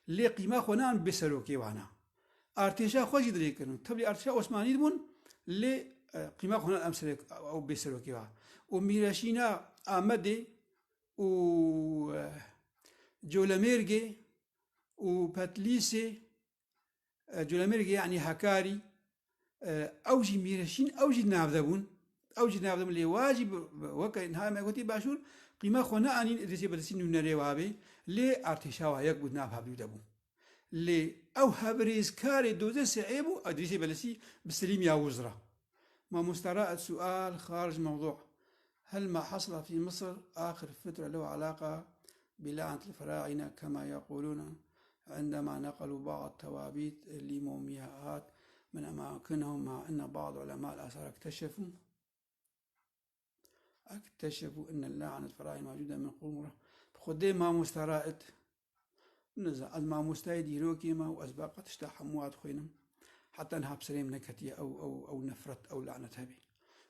لي قيمة خونان بسروكي وانا ارتشا خوشي دري كرن تبلي ارتشا عثماني دبون لي قيمة خونان امسرك او بسروكي وا وميرشينا آمدي و جولاميرجي وباتليسي جولاميرجي يعني هكاري اوجي ميرشين اوجي نافذبون اللي واجب وكا انها ما قلتي باشور قيمة خونا انين ادريسي بلسين نريوابي لي ارتشا وياك بدنا بابلو دبو لي او هبريز كاري دوزه سعيبو ادريسي بلسي بسليم يا وزراء ما مستراء السؤال خارج موضوع هل ما حصل في مصر آخر فترة له علاقة بلعنة الفراعنة كما يقولون عندما نقلوا بعض توابيت لمومياءات من أماكنهم مع أن بعض علماء الآثار اكتشفوا أن اللعنة الفراعنة موجودة من قرون خدي ما مستراءت نزع ما مستعد يروكي ما وأسباقات اشتاحموات خوينم حتى انها بسليم نكتية أو نفرت أو لعنتها بي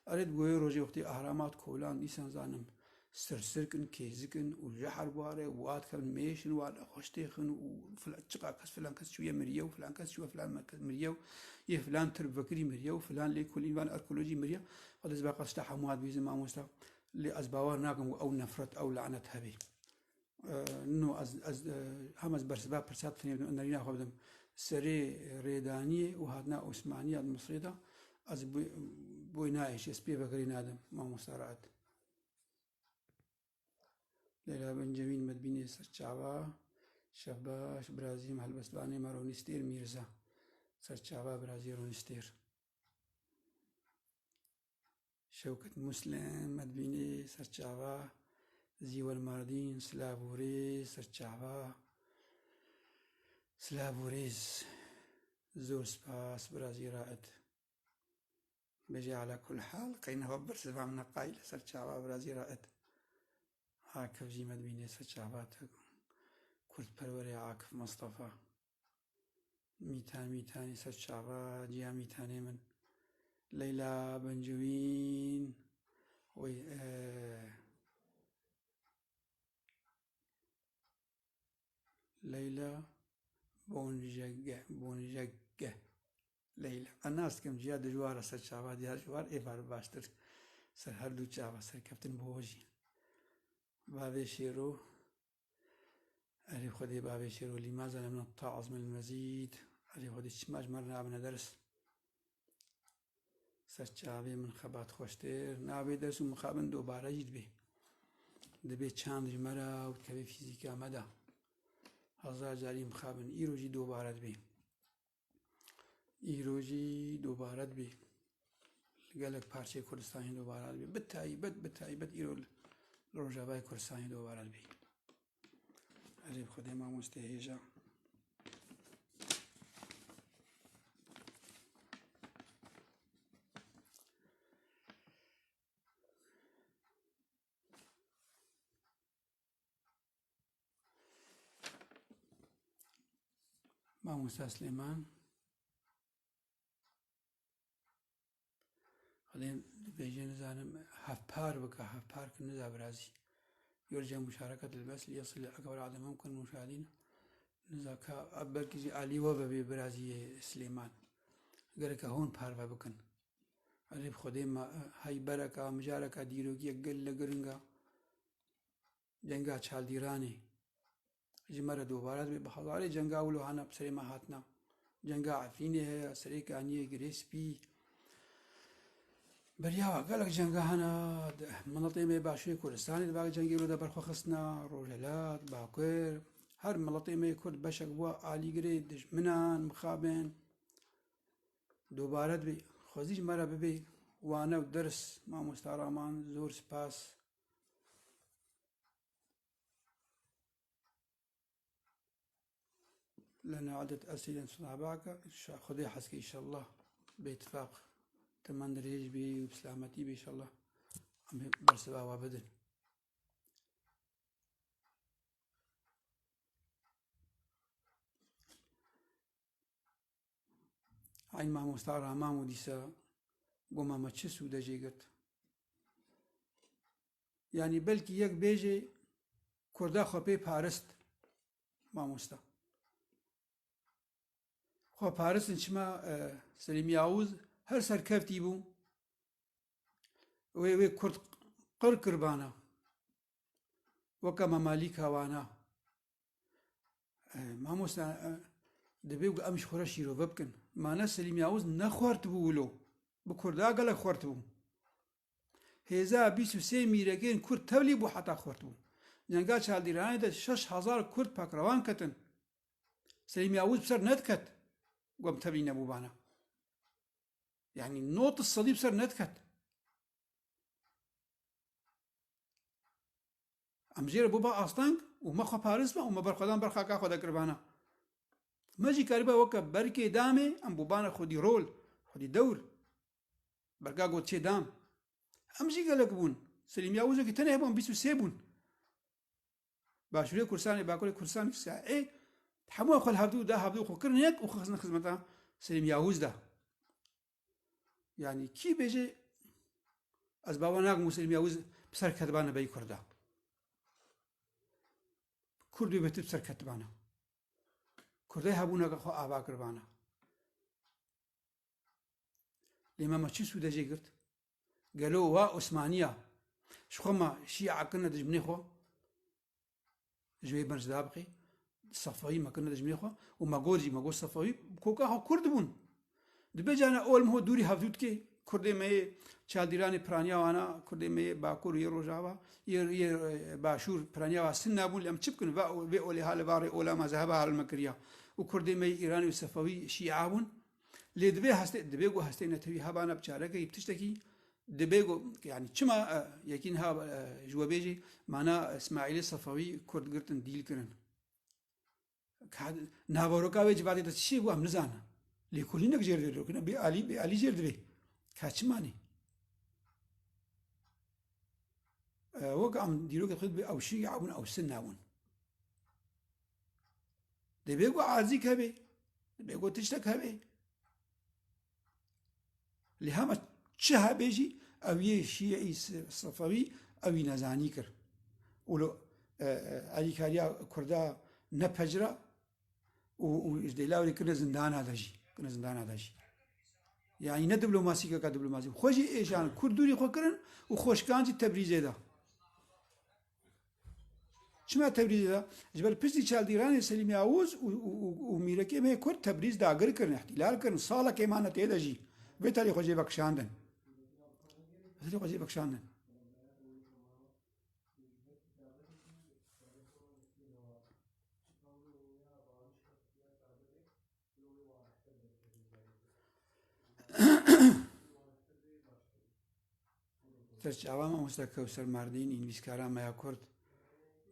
أريد بوي روجي وقتي أهرامات كولان ديسان زانم سرسركن كيزكن وجحر بواري ووات كان ميشن وعلى خوشتيخن وفلان تشقاكس فلان كس شوية مريو وفلان كس شوية فلان مركز مريو فلان تربكري مريو فلان لي كل إنبان أركولوجي مريو قد أسباق اشتاحموات بيزي ما مستا لأسباوار ناقم أو نفرت أو لعنتها بي انه همز برسباب برسات فني بدون اننا خدم سري ريدانيه وهادنا عثمانيه المصريده از بوينايش اسبي بكرين ادم ما مسارات ليلى بنجامين مدبيني سرچاوا شباش برازيل هلبسلاني مارونستير ميرزا سرچاوا برازيل رونستير شوكت مسلم مدبيني سرچاوا زيو الماردين سلافوريز سرچاوا سلافوريز زور سباس برازيل رائد بيجي على كل حال قينه برسبع من قايل سرچاوا برازيل رائد عاكف جي مدبيني سرچاوات كرد پروري عاكف مصطفى ميتاني سرچاوا جيا ميتاني من ليلى بنجوين وي ليلى بونجاق ليلى الناس كم جيا دجوار سرچاوا ديار جوار ايبار باشتر سر هر دو چاوا سر كابتن بوجي بابي شيرو أري خدي بابي شيرو لماذا لم نتعظ من المزيد أري خدي شماج مرنا ابن درس سرچاوي من خبات خوشتر نابي درس مخابن دوباره جد بي دبي چاند جمرا وتكبي فيزيكا مدى هزار جاري مخابن إيروجي دوبارت بي قالك بارشي كردستاني دوبارت بي بتايبت إيرو الرجاباي كردستاني دوبارت بي أريب خدي ما مستهيجا ما موسى سليمان خدين بيجي نزانم هفبار بك هفبار كنزا برازي يرجى مشاركة البث ليصل لأكبر عدد ممكن من المشاهدين نزا كا أبركزي علي وبا برازي سليمان قالك هون بارفا بكن أريب خدين هاي بركة مجاركة ديروكي أقل لقرنقا جنگا چال دیرانی جمرة دوبارات بحضاري جنگا ولو هنا بسري ما هاتنا جنگا عفريني هي سري كانية جريسبي برياوا قالك جنگا هنا مناطق ما باشوي كردستاني باقي جنگي ولو دبر خصنا روجلات باكر هر مناطق ما كرد بشك بوا عالي جري دجمنان مخابن دوبارات بي خوزي جمرة ببي وانا ودرس ما مستعرامان زور سباس لنا عدة أسئلة صناباك خذي حسكي إن شاء الله باتفاق تمن دريج بي وبسلامتي بي إن شاء الله برسبا وابدن عين ما مستعر أمامه ديسا قوما ما تشسو دا جيقت يعني بلكي يك بيجي كردا خبي بارست ما مستعر خو پارس انشما سلیم یاوز هر سرکفتی بو وی کرد قر کربانا وکا ممالیک هوانا ما موسا دبیو امش خورا شیرو ببکن مانا سلیم یاوز نخورت بولو بکردا گله خورت بو هزا 23 میرگین کرد تولی بو حتا خورت بو جنگا چال دیرانی ده 6000 کرد پاکروان کتن سلیم یاوز بسر ند کت قم تبين أبو بانا يعني نوط الصليب صار ندكت أمجير أبو با أصلاً وما خو باريس با وما برخدان برخا كا خدا قربانا ما جي كاربا وكا بركي دامي أم بوبانا خدي رول خدي دور بركا قوت شي دام أمجي قالك بون سليم ياوزو كي تنه بون بيسو سيبون باشوري كرساني باكوري كرساني ساعة إيه حمو خل هبدو ده هبدو خو كرن هيك وخصنا خدمتها سليم ياوز ده يعني كي بيجي أسبابنا مسلم ياوز بسر كتبانا بي كردا كردو بيت بسر كتبانا كردي هبونا خو آبا كربانا لما ما تشي سودا جي قرت قالوا وا عثمانية شخو ما شيعة كنا دجمني خو جوي برج دابقي صفوي ما كنا دجمني خو وما قول صفوي كوكا هو كرد بون دبجانا اول مو دوري هفدود كي كردي مي چالديراني پرانيا وانا كردي مي باكور يروجاوا ير باشور پرانيا سن بون لم چبكن و اولي حال باري اولا ما ذهب على المكريا وكردي مي ايراني وصفوي شيعاون لدبي هستي دبيغو هستي نتوي هبانا بچارك يبتشتكي دبيغو يعني چما يكين ها جوابيجي معنا اسماعيل صفوي كرد قرتن ديل كرن نابوروكا ويج بعد تشي بو هم نزانا لكلنا جير دو كنا بي علي جير دبي كاتشماني وقام ديروك خد بي او شيعون او سناون دبيغو عازي كبي دبيغو تشتك هبي لهما تشها بيجي او شيعي صفوي او نزاني كر ولو علي كاريا كردا نپجرا و ازدلاوري كنا زندان هذا شيء كنا زندان هذا شيء يعني نه دبلوماسي کا دبلوماسي خوشي ايشان كردوري خو كرن و خوشكانجي تبريز ده شما تبريز ده جبل پشتي چالديران سليم ياوز و ميركي ما كرد تبريز ده اگر كرن احتلال كرن سالا كيمانه ده جي بتالي خوشي بخشاندن بتالي خوشي بخشاندن ترچ عوام مستكو سر مردين إن بيسكارا ما يكرد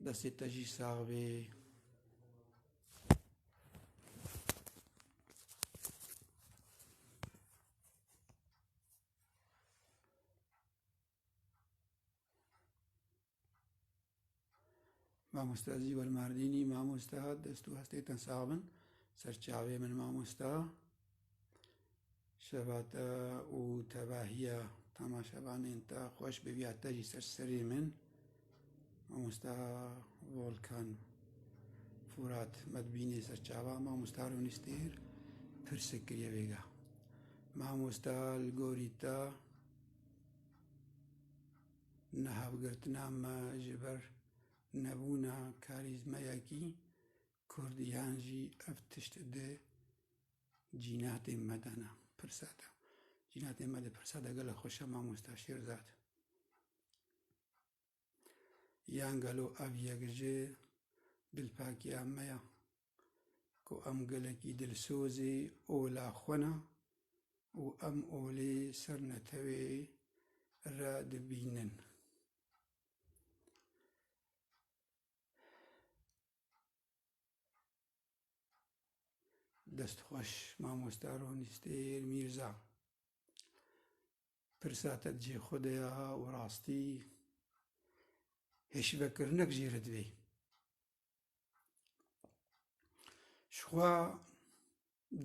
دست تجي صاحبه ما مستازي والمرديني ما مستهد دستو هستيتن صاحبن سرچاوي من ما مستا شبات و تباهية تماشەبانێن تا خۆش ببیات تەژی سەرسەری من مامۆستا ڤۆڵکان فورات مەدبینێ سەرچاوە مامۆستا ڕۆنیستێر پرسێک کردیە وێگا مامۆستا گۆریتە نەهاوگرتنامە ji ber nebûna karîzmayekî Kurdiyan jî ev tişt di cînatên me de ne pirsate cînatên me de pirsate gelek xweş e mamosta Şêrzad yan gelo ev yek ji dilpakiya me ye ku em gelekî dilsozê ola xwe ne û em olê ser netewê re dibînin destxweş mamosta Ronîstêr Mîrza pirsate cê xwe de ye û rastî hêşvekirinek jê re divê ji xwe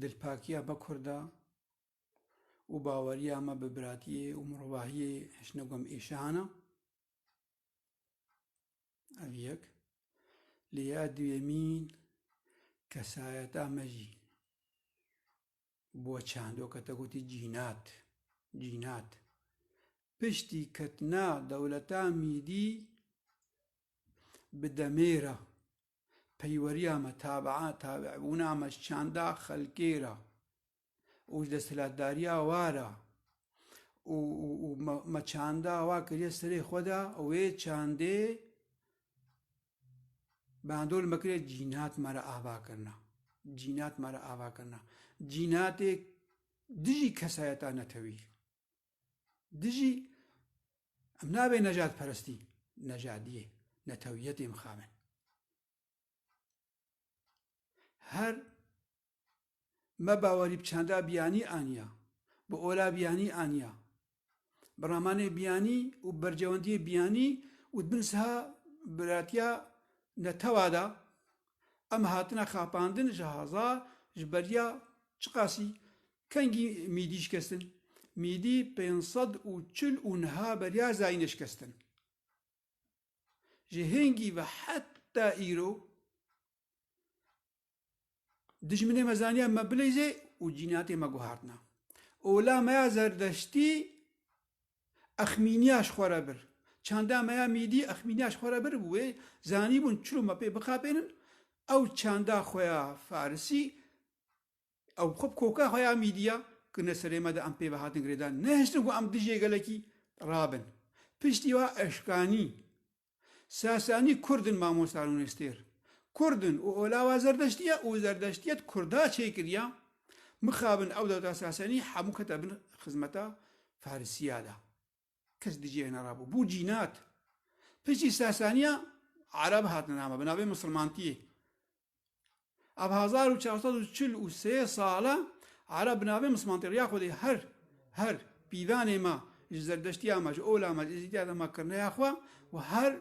dilpakiya me Kurd e û baweriya me bi biratiyê û mirovahiyê hişnegom êşan e ev yek lê ya duyemîn kesayeta me jî بۆ چاندۆکە تەگوتی جینات جینات پشتی کەتنا دەوڵەتا میدی بدەمێرە پەیوەریامە تابعبوونامە چاندا خەلکێرە و دەسەلاتداریە وارە و مە چاندا وا کردێ سەرێ خۆدا ئەوێ چاندێ باندۆل مەکرێت جینات مەرە ئاواکردنا جینات مەرە ئاواکردنا جیناتێک دژی کەسایەتا نەتەوی دژی ئەم نابێ نەجات پەرستی نەجادیێ نەتەویەتێ مخابن هەر مە باوەری بچاندا بیانی ئانیا بە ئۆلا بیانی ئانیا بەڕامانێ بیانی و بەرجەوەندیە بیانی و بنسها براتیا نەتەوادا ئەم هاتنە خاپاندن ژەهازا ji beriya çi qasî kengî mîdî şikestin mîdî 540 niha beriya zayînê şikestin ji hêngî ve heta îro dijminê me zaniya me bilêze û cînatê me guhartina ola me ya zerdeştî exmîniya ji xwe re bir çanda me ya mîdî exmîniya ji xwe re bir bû wê zanîbûn çilo me pê bixapênin ew çanda xwe ya farisî ew xwe bi koka xwe ya mîdîya kirine serê me de em pê vehatin girêdan nehiştin ku em dijê gelekî rabin piştî wa eşkanî Sasanî Kurdin mamosta Ronîstêr Kurdin û ola wa zerdeştiye û zerdeştiyet Kurda çêkiriya mixabin ew dewleta Sasanî hemû kete bin xizmeta Farisiya de kes dijî nerabû bû cînat piştî Sasaniya Arab hatin name bi navê Mislimantiyê ev 1443 sala Arab bi navê Mislimantiyê ya Xwedê her pîvanê me ji zerdeştiya me ji ola me ji êzîdiya de me kirineya xwe û her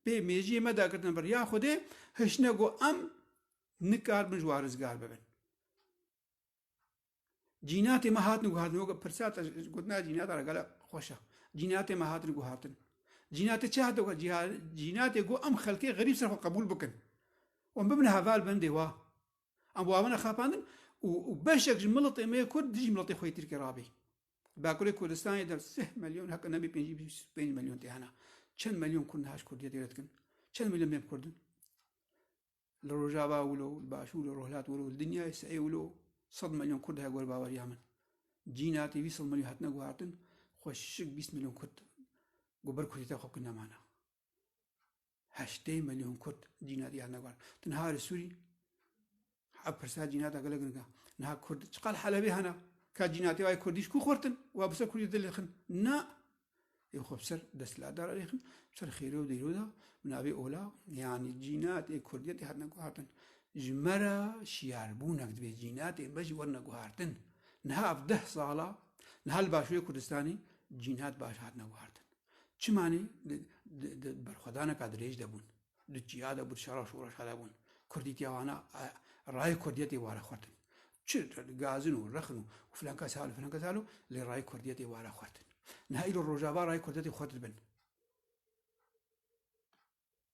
pê mêjiyê me de girtin bir ya Xwedê hişne got em nikarbin ji warizgar bibin cînatê me hatin guhartin wek pirsata gotina cînata re gelek xweş e cînatê me hatin guhartin cînatê çi hat cînatê got em xelkê xerîb ser xwe qebûl bikin wan bibin heval bendê wa em wabine xapandin û beşek ji miletê me Kurd dijî miletê xwe yê Tirkiye rabî Bakurê Kurdistanê de 3 milyon heke nebî 5 milyon tê hene çend milyon Kurd niha ji Kurdiyê dêre dikin çend milyon bên Kurdin li Rojava wilo li Başûr li Rihlat wilo li dinyayê seê wilo 100 milyon Kurd heye gor baweriya min cînatê 20 milyon hatine guhartin xweşik 20 milyon Kurd gober Kurdiyê xwe bikin nemane 8 milyon Kurd cînatî hatine guhartin tenha li Sûrî ev pirsa cînata gelek girîng e niha Kurd çiqal Helebê hene ka cînatê wayê Kurdî ji ku xwartin wa bi ser Kurdiyê dilêxin na ê xwe bi ser desthilatdar erêxin bi ser xêrê û dêrô da bi navê ola yanî cînatê Kurdiyetê hatine guhartin ji me re şiyarbûnek dibe cînatê me jî werine guhartin niha ev 10 sala niha li Başûrê Kurdistanê cînat baş hatine guhartin çi manî di berxwedaneka dirêj de bûn di çiya de bûn şera şoreşa de bûn Kurdîtiya wana rayê Kurdiyetê ware xwartin çi gazin û rexin û filan kes halu lê rayê Kurdiyetê ware xwartin نهایی رو روجابا رای کردتی خودت بن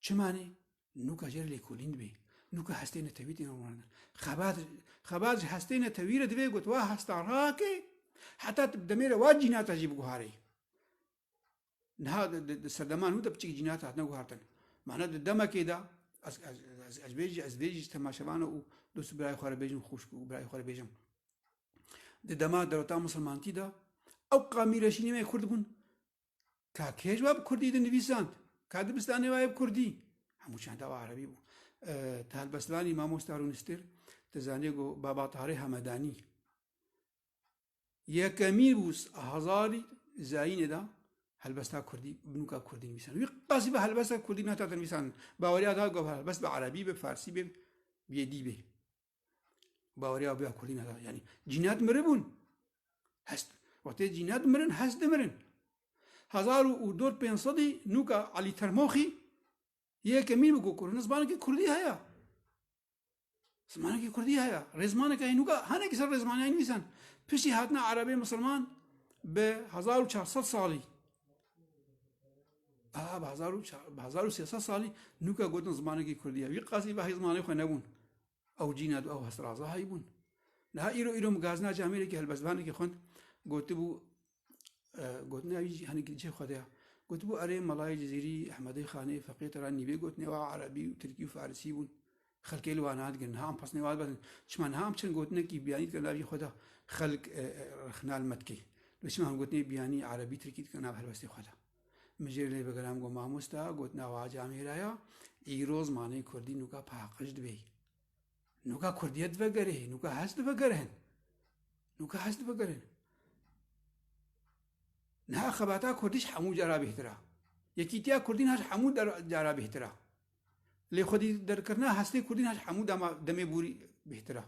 چه معنی نوکا جر لیکولین بی نوکا هسته نتویتی نموردن خباز هسته نتویره دوی گوت واه هسته راکه حتی دمیر واد جینات عجیب گوهاری نه سردمان هو دبچه جینات هات نگوهارتن معنی دمه که دا از بیجی تماشاوانه و دوست برای خواره بیجم خوش برای خواره بیجم دما دروتا مسلمانتی دا او قامی رشینی می کرد بون که کجواب کردی دنویساند که دبستانی وایب کردی همو چند و عربی بو تهل بسلانی ما مستارونستر تزانی گو بابا طارق همدانی یکمی بوس هزاری زاین دا هلبستا کردی بنوکا کردی نویسان وی قاسی به هلبستا کردی نتا تنویسان باوریا دا گو هلبس به عربی به فارسی به بیدی به باوریا به کردی نتا یعنی جنات مربون هست وقتی جنات مرن هست مرن 1500 نوکا علی ترموخی یکمی بگو کردن زبانه که کردی هیا زمانه که کردی هیا رزمانه که نوکا هنه کسر رزمانه این نویسان پیشی هاتنا عربی مسلمان به 1400 سالی به 1300 سالی نوکا گوتن زمانه که کردی هیا قاسی به زمانه خو نبون او جینات او هست رازه هایی بون نه ایرو مگازنا جامعه که هلبزبانه که خوند گوتی بو گوتنی اوی هنی که چه خدا گوت بو اره ملای جزیری احمدی خانه فقیه تران نیبه گوتنی و عربی و ترکی و فارسی بون خلقی لوانات گن هم پس نواد بدن چمان هم چن گوتنی کی بیانیت کن اوی خدا خلق رخنال متکی لوشم هم گوتنی بیانی عربی ترکی کن هر بستی خدا مجری لی بگرام گو ماموستا گوتنا و جامعه رایا ایروز معنی کردی نوکا پاکش دبی نوکا کردیت وگره نوکا هست وگرهن نوکا هست وگرهن نه خباتا کردیش حمود جرا بهتره یکی تیا کردین هاش حمود جرا بهتره لی خودی در کرنا هستی کردین هاش حمود دم بوری بهتره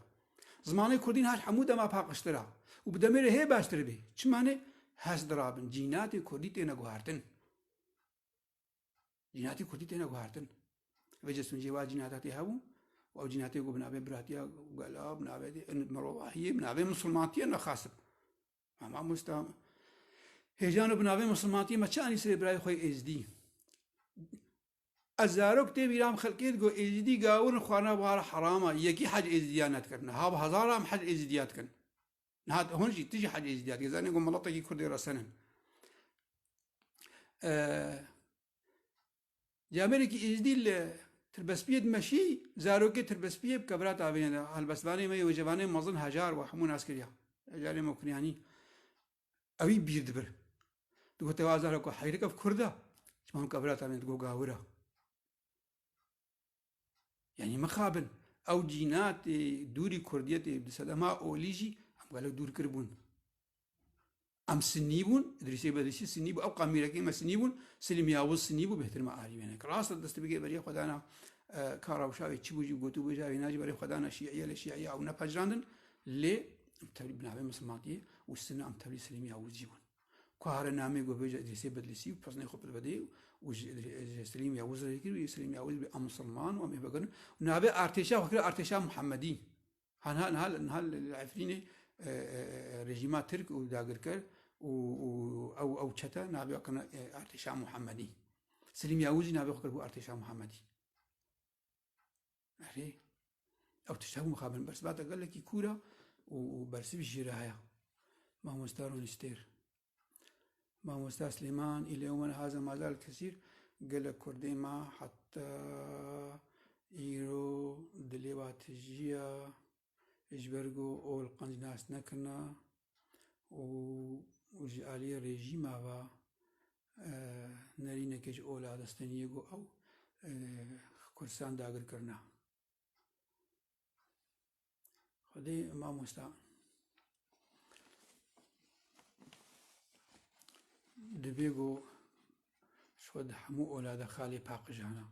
زمانه کردین هاش حمود دم پاکشتره و بدم ره باشتره به چه معنی هست درابن جینات کردی تینا گوهرتن جینات کردی تینا گوهرتن وجسون جوا جیناتی هاو و جیناتی گو بنابه براتیا گلاب بنابه مروحیه بنابه مسلمانتی نخاسب ما مستم هجان بنابه مسلمانتی ما چانی سر برای خوی ازدی ازارو کتاب ایرام خلقیت گو ازدی گاون خوانا بار حرامه یکی حج ازدیانت کرنا ها به هزارم حج ازدیات کن نه هونجی تيجي حج ازدیات یزانی گو ملطقی کردی رسنن جامعه کی ازدی تربس بيد مشي زاروكي تربس بيه بكبرات عبينا هالبسباني ما يوجباني مظن هجار وحمون عسكريا جاري مكنياني أبي بيردبر تقول توازن لكو حيرك في كردا شمهم كبرات عبينا تقول قاورة يعني مخابن أو جينات دوري كردية بسدما أوليجي أم قالوا دور كربون أم سنيبون إدريسي بدريسي سنيبو أو قاميركي ما سنيبون سلم ياوز سنيبو بهتر ما عاري يعني كراس الدست بيجي بري خدانا كارا وشاوي تشبوجي قوتو بجاوي ناجي بري خدانا شيعية لشيعية أو نباجراندن ليه أمتبلي بنابي مسلماتية والسنة أمتبلي سلم ياوز جيبون كهار نامي قو بيجا إدريسي بدريسي وبسني خب البدي وسلم ياوز ريكي وسلم ياوز بأم مسلمان وأم يبقون ونابي أرتشا وكذا أرتشا محمدي هل العفريني رژیمات ترک و داگرکر او چتا نابی کنه ارتشا محمدی سلیم یاوزی نابی خکر بو ارتشا محمدی اره او تشابه مخابن بس بعد قال لك كوره وبرسي بشيراها ما هو مستار ونستير ما هو مستار سليمان الى يومنا هذا ما زال كثير قال لك كردي ما حتى ايرو دليوات جيا اجبرگو اول قنج ناس نکرنا و جعلی رژیم و نرینه کج اولاد استنیگو او کردستان داگر کرنا خدای ما مستا دبیگو شود همو اولاد خالی پاک جانا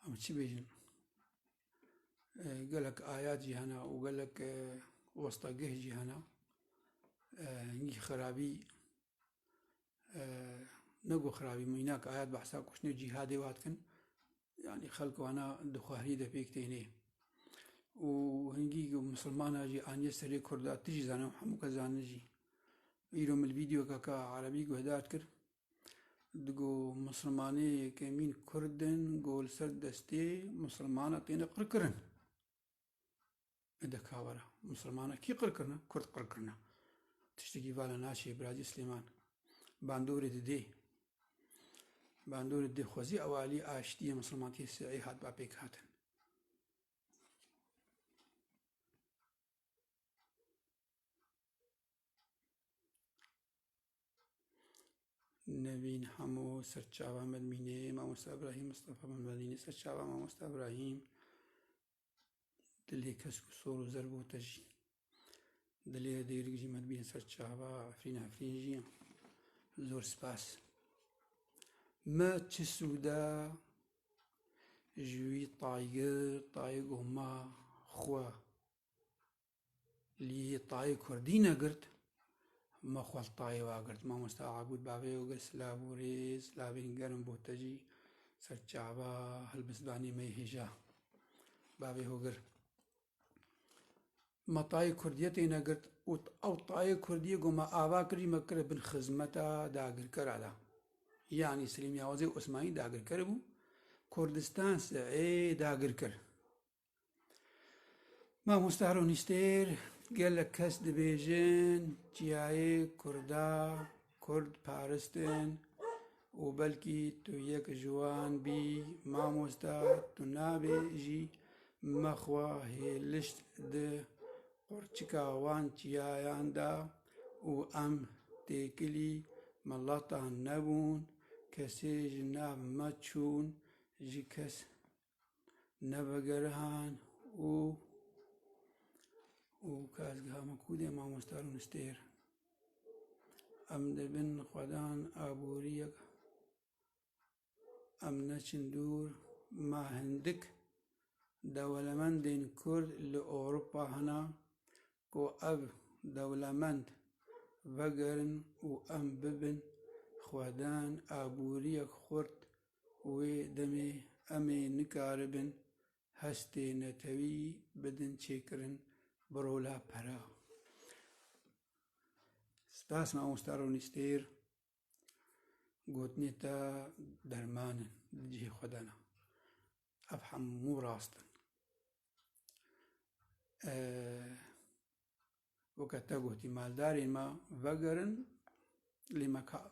هم چی بیجن قال لك آيات جهنا وقال لك وسطقه جهنا نجي خرابي نقو خرابي ميناك آيات بحثا كشنو جهادي واتكن يعني خلقوا أنا دخوهري ده بيكتيني و هنگی مسلمان هاجي آنية سري كردا تجي زانا محمد زانجي يروم الفيديو كاكا عربي قهدات كر دقو مسلماني كمين كردن قول سر دستي مسلمانة تينا قركرن إذا كاورا مسلمانة كي قركرنا كرد قركرنا تشتكي فالا ناشي براجي سليمان باندوري دي باندوري دي خوزي أوالي آشتية مسلمانتي سعي هات بابيك هاتن نبين حمو سرچاوا مدميني ماموستا إبراهيم مصطفى مدميني سرچاوا ماموستا إبراهيم دلي كسكو صورو زربو تجي دلي ديرك جي مدمين سرچاوا عفرين جي زور سباس ما تشسودا جوي طايق هما خوا لي طايق كردينا قرت ما خوال طاي واقرت ما مستعبود بابي وقر سلابوري سلابين قرم بوتجي سرچاوا هلبسباني ميهجا بابي وقر ما طاي كرديتي نقرت او طاي كردية قوما آواكري مكر بن خزمتا داقر كرالا يعني سليم ياوزي واسماعيل داقر كربو كردستان سعي داقر كر ما مستعرو نستير قال لك كاس دبيجن جياي كردا كرد بارستن وبلكي تو يك جوان بي ما مستا تنابي جي مخوا هي لشت د قرچكا وان جيايان دا و ام تيكلي ملاطا نبون كسي جناب ماتشون جي كس نبقرهان وكازقها مكودة ما مستارو نستير أم دبن خدان أبوريك أم نشندور ما هندك دولمند دين كرد لأوروبا هنا كو أب دولمند بقرن وأم ببن خدان أبوريك خورت ودمي أمي نكاربن هستي نتوي بدن شكرن برولا برا سپاس ما مستارو نستير قوتنيتا درمان جي خدانا أفحم مو راستن وكتا قوتي مالداري ما فقرن لمكا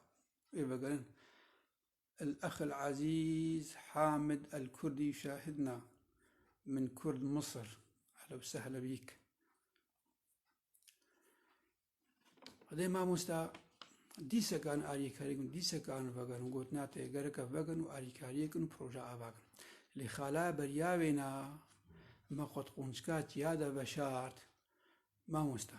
فقرن الأخ العزيز حامد الكردي يشاهدنا من كرد مصر أهلا وسهلا بيك هذا ما مستا ديسا كان آري كاريكن ديسا كان فقرن قوت ناتي غرقا فقرن وآري كاريكن بروجا آباقن لخالا برياوينا ما قد قنشكات يادا بشارت ما مستا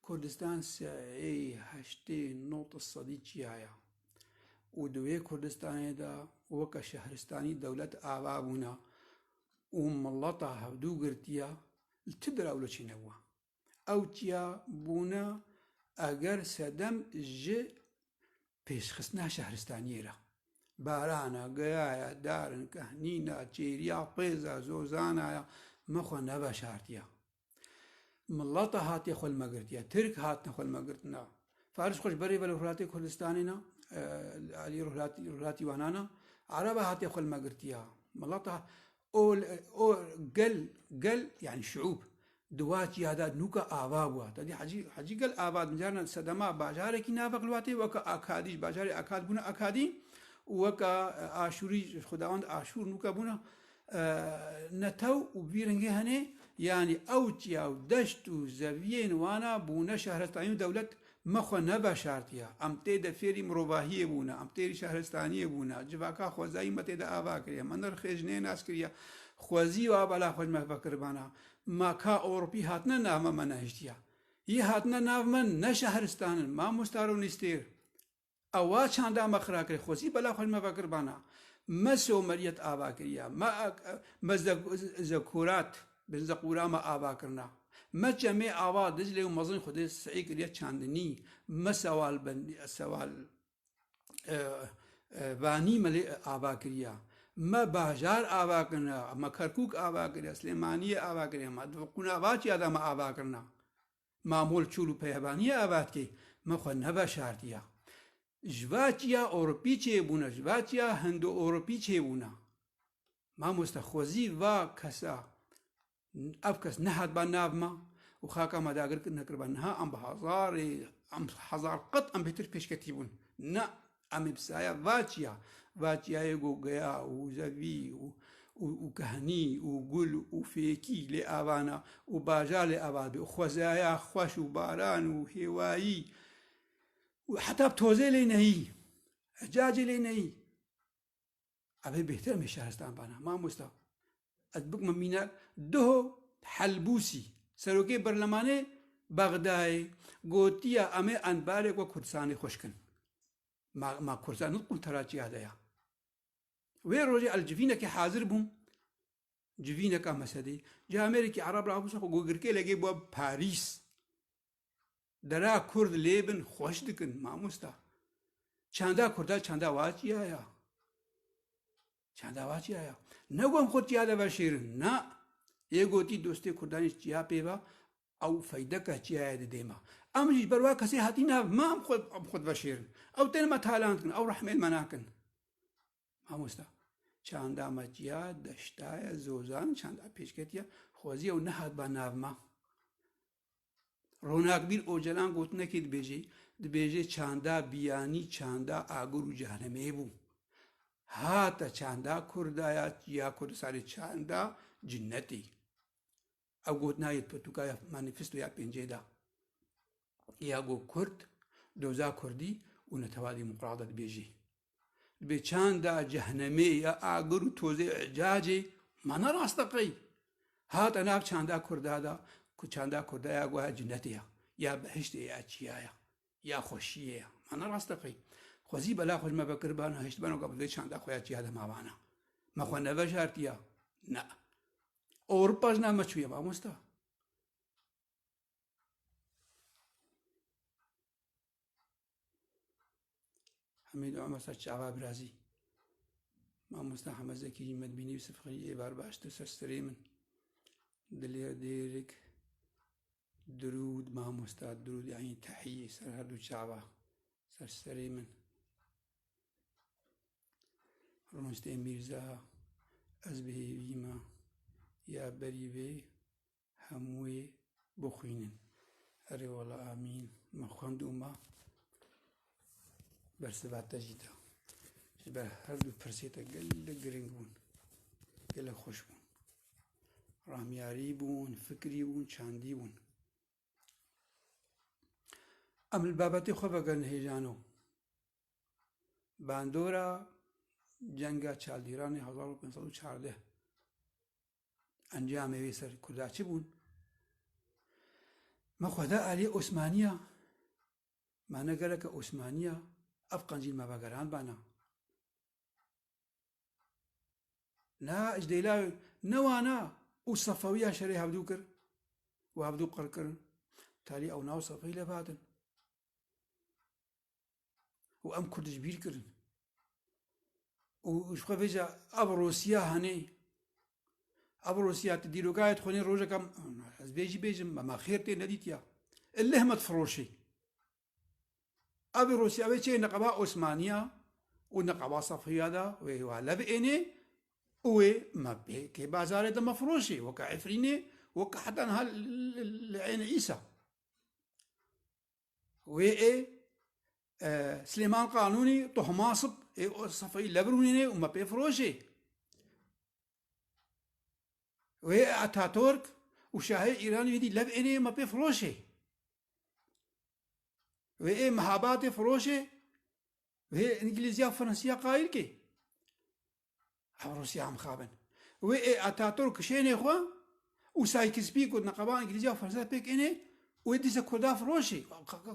كردستان سعي هشتي نوط الصديق يايا ودوية كردستان دا وكا شهرستاني دولة آبابونا وملطها ودو قرتيا التدرى أولا چينوا أو تيا بونا اگر سدم ج پیشخستنا شهرستانی را بارانا قيايا دارن كهنينا تشيريا طيزا زوزانا مخو نبا شارتيا ملطة هاتي خو المقرتيا ترك هاتنا خو المقرتنا فارس خوش بري بالوهراتي كردستانينا علي روهراتي وانانا عربة هاتي خو المقرتيا ملطة او قل يعني شعوب دواتي هذا نوكا آبابوا تدي حجي قال آباد مجرنا سدما باجارة كي نافق الواتي وكا أكاديش باجارة أكاد بنا أكادي وكا آشوري خداوند آشور نوكا بنا نتو وبيرنجي هني يعني أوتيا ودشت وزاويين وانا بونا شهرستاني دولة مخو نبا شارتيا ام تيدا فيري مروباهية بونا ام تيري شهرستانية بونا جواكا خوزاي ما تيدا آبا كريا منر خيجنين ناس كريا خوزي وابلا خوز مفكر بانا ما كا أوروبي هاتنا ناف ما نهجتيا هاتنا ناف من نشهرستان ما مستارو نستير أوا چاندا مخرا كري خوزي بلا خوز مفكر بانا ما سومريت آبا كريا ما زكورات بنزقورا ما آبا كرنا ما جميع آبا دجلي ومظن خدي سعي كريا چاندني ما سوال بندي سوال باني ملي آبا كريا ما باژار ئاواکردنا ئەمە کەرکووک ئاواکرێ سلێمانیە ئاواکرێ مە قوناواچی ئادامە ئاواکردنا مامۆل چول و پەیهەبانیە ئاواتکەی مەخۆ نەبە شارتیە ژواچیە ئۆڕپی چێبوونە ژواچیە هەندۆ ئۆڕپی چێبوونە مامۆستا خۆزی وا کەسە ئەف کەس نەهات بە ناومە و خاکە مەداگرکرد نەکردبەنها ئەم بە هەزاری ئەم هەزار قەت ئەم بێتر پێشکەتی بوون نە ئەمێ بسایە واچیە واچیایە گۆگەیا و زەوی و کەهنی و گول و فێکی لێ ئاوانە و باژار لێ ئاوا بێ و خۆزایە خۆش و باران و هێوایی و حتا تۆزێ لێ نەهی حجاجێ لێ نەهی ئەبێ بهتر مێ شارستان بانە مامۆستا ئەت بکمە مینە دهۆ حەلبوسی سەرۆکەی بەرلەمانێ بەغدای گوتیە ئەمێ ئەنبارێک وە کوردستانی خۆشکن ما کوردستان نوتقم تەراکیادەیە وێ ڕۆژێ ئەلجڤینەکە حازر بووم جڤینەکە مەسەدەی جامێرێکی عەرەب ڕابووسە خۆ گۆگرکێ لەگەی بووە پاریس دەرا کورد لێبن خۆش دکن مامۆستا چاندا کووردا چاندا واچیایە چاندا واچیایە نەگوم خۆت یادە بە شێرن نا یەگوتی دۆستی کوردانیش چیا پێوە ئەو فەیدەکە چیایە دەدێمە ئەمریش بەروا کەسی هاتی ناو مام خۆت بە شێرن ئەو تێنمە تالانکن ئەو ڕەحمێنمە ناکن مامۆستا چاندا مەجیا دەشتایە زۆزان چاندا پێشکەتیە خۆزیە و نەهات بە ناومە ڕۆناکبیر ئۆجەلان گوتنەکی دبێژێ چاندا بیانی چاندا ئاگر و جەهەنەمێ بوو هاتە چاندا کوردایە یا کوردستانی چاندا جنەتی ئەو گوت نایەت پرتوکایە مانیفستۆ یا پێنجێدا یا گۆ کورد دۆزا کوردی و نەتەوادی مقڕادە دبێژی بێ چاندا جەهەنەمێ یا ئاگر و تۆزێ ئەجاجێ مانە ڕاستەقەی هاتە ناو چاندا کوردادا کو چاندا کوردایە گوایە جنەتەیە یا بەهشتێ یا چیایە یا خۆشیەیە مانە ڕاستەقەی خۆزی بەلا خۆشمە بەکردبانە هەشتبانەوە بێ چاندا خۆیان چیادە ماوانە مەخۆ نەبە ژارتیە نە ئەوروپاش نامەچوویە مامۆستا حەمید عومەر چاوا برازی مامۆستا حەمەزەکی مەدبینی و سفخەری ئێبار باشتر سەرسەرێ من دلێر دێرێک درود مامۆستا درود یعنی تەحیە سەر هەردوو چاوا سەرسەرێ من ڕۆنستێ میرزا ئەس بهێویمە یا بەری وێ هەمووێ بخوێنن هەرێ وەڵا ئامین مە خوێندومە بەرسەباتەژیدا بە هەردوو پرسێتە گەلە گرنگ بوون گەلە خۆش بوون ڕامیاری بوون فکری بوون چاندی بوون ئەم بابەتی خۆ بەگەن هێژانەوە باندۆرە جەنگە چالدیرانی 1514 ئەنجامەوێ سەر کووردا چ بوون مەخۆدا ئالی ئۆسمانیە مانەگەرەکە ئۆسمانیە ئەف قەنجیل مەبەگەران بانە نا ئەجدەیلا نەوانە و سەفەویە شەرێ هەبدوو کرد و هەبدوو قڕکردن تالی ئەو ناو سەفەی لەباتن و ئەم کوردش بیرکردن و شخوا بێژە ئەو ڕۆسیا هەنێ ئەو ڕۆسیا دیرۆگایەت خۆنێ ڕۆژەکەم ئەس بێژی بێژم ئەمە خێر تێ نەدیتە ئلە هەمەت فڕۆشی ئەوی ڕۆسیاوێ چێ نەقەبا ئۆسمانیە و نەقەبا سەفەیادا وێوا لە بئێنێ وێ مەبێ کێ بازارێ دەمە فڕۆشی وەکە عفرینێ وەکە حەتەن هەل لە عێنە ئیسا وێ ئێ سلێمان قانونی تۆهماسب سەفەی لەبرونێ و مەپێ فڕۆشێ وێ ئەتاتۆرک و شاهێ ئیرانی وێدی لەب ئێنێ مەپێ فڕۆشێ وێ ئێ مەهاباتێ فڕۆشێ وێ ئینگلیزیا و فەرەنسیا قایلکێ ئەو ڕۆسیا هەم خابن وێ ئێ ئەتاتۆرک کشێنێ خوا و سایکسپی گوت نەقەبا ئینگلیزیا و فەرەنسیا پێک ئێنێ وێ دیسە کوردا فڕۆشێ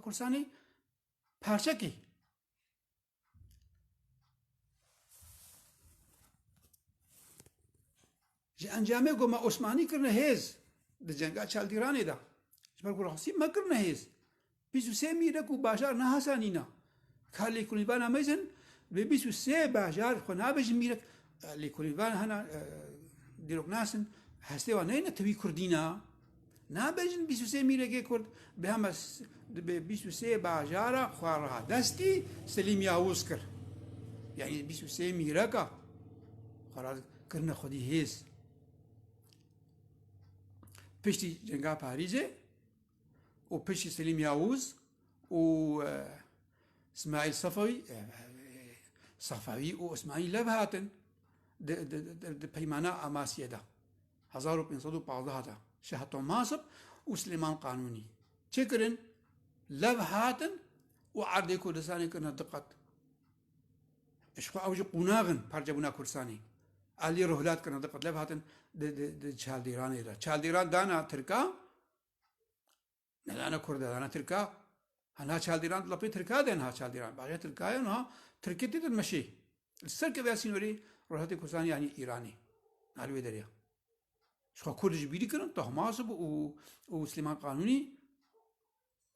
کوردستانی پارچەکێ ji encamê got me Osmanî kirine hêz di cenga çaldîranê de ji ber ku rastî me kirine hêz bîst û sê mîrek û bajar nehasanîne ka lêkolînbana mezin vê bîst û sê bajar xwe nabêjin mîrek لێکۆلیڤان هەنا دیرۆک ناسن هەستێوان نەینە تەوی کوردینە نابێژن 23 میرەکەی کورد بە هەمە 23 باژارە خوارەها دەستی سەلیم یاووز کرد یعنی 23 میرەکە خوارەکردنە خودی هێز پشتی جەنگا پاریزێ و پشتی سەلیم یاووز و اسماعیل صەفەوی و عوسمانی لەب هاتن پەیمانە ئاماسیەدا 1515 هاتە شاه تۆماسب و سلێمان قانونی چێکردن لەب هاتن و عەردەی کوردستانی کردنە دقەت ئەوژی قوناغن پارچەبوونا کوردستانی ئالی ڕۆهلات کردنە دقەت لەب هاتن چالدێرانێدا چالدێران دانا ترکا نەدانە کوردە دانا ترکا هەنا چالدێران لەپێی ترکا دێنها چالدێران باژە ترکایە نها ترکێتی دەمەشێ سەر کە باسینۆری ڕۆهەتی کوردستان یعنی ئیرانی هەروێ دەریا شخوا کوردش بیری کردن تۆماسب و سلێمان قانونی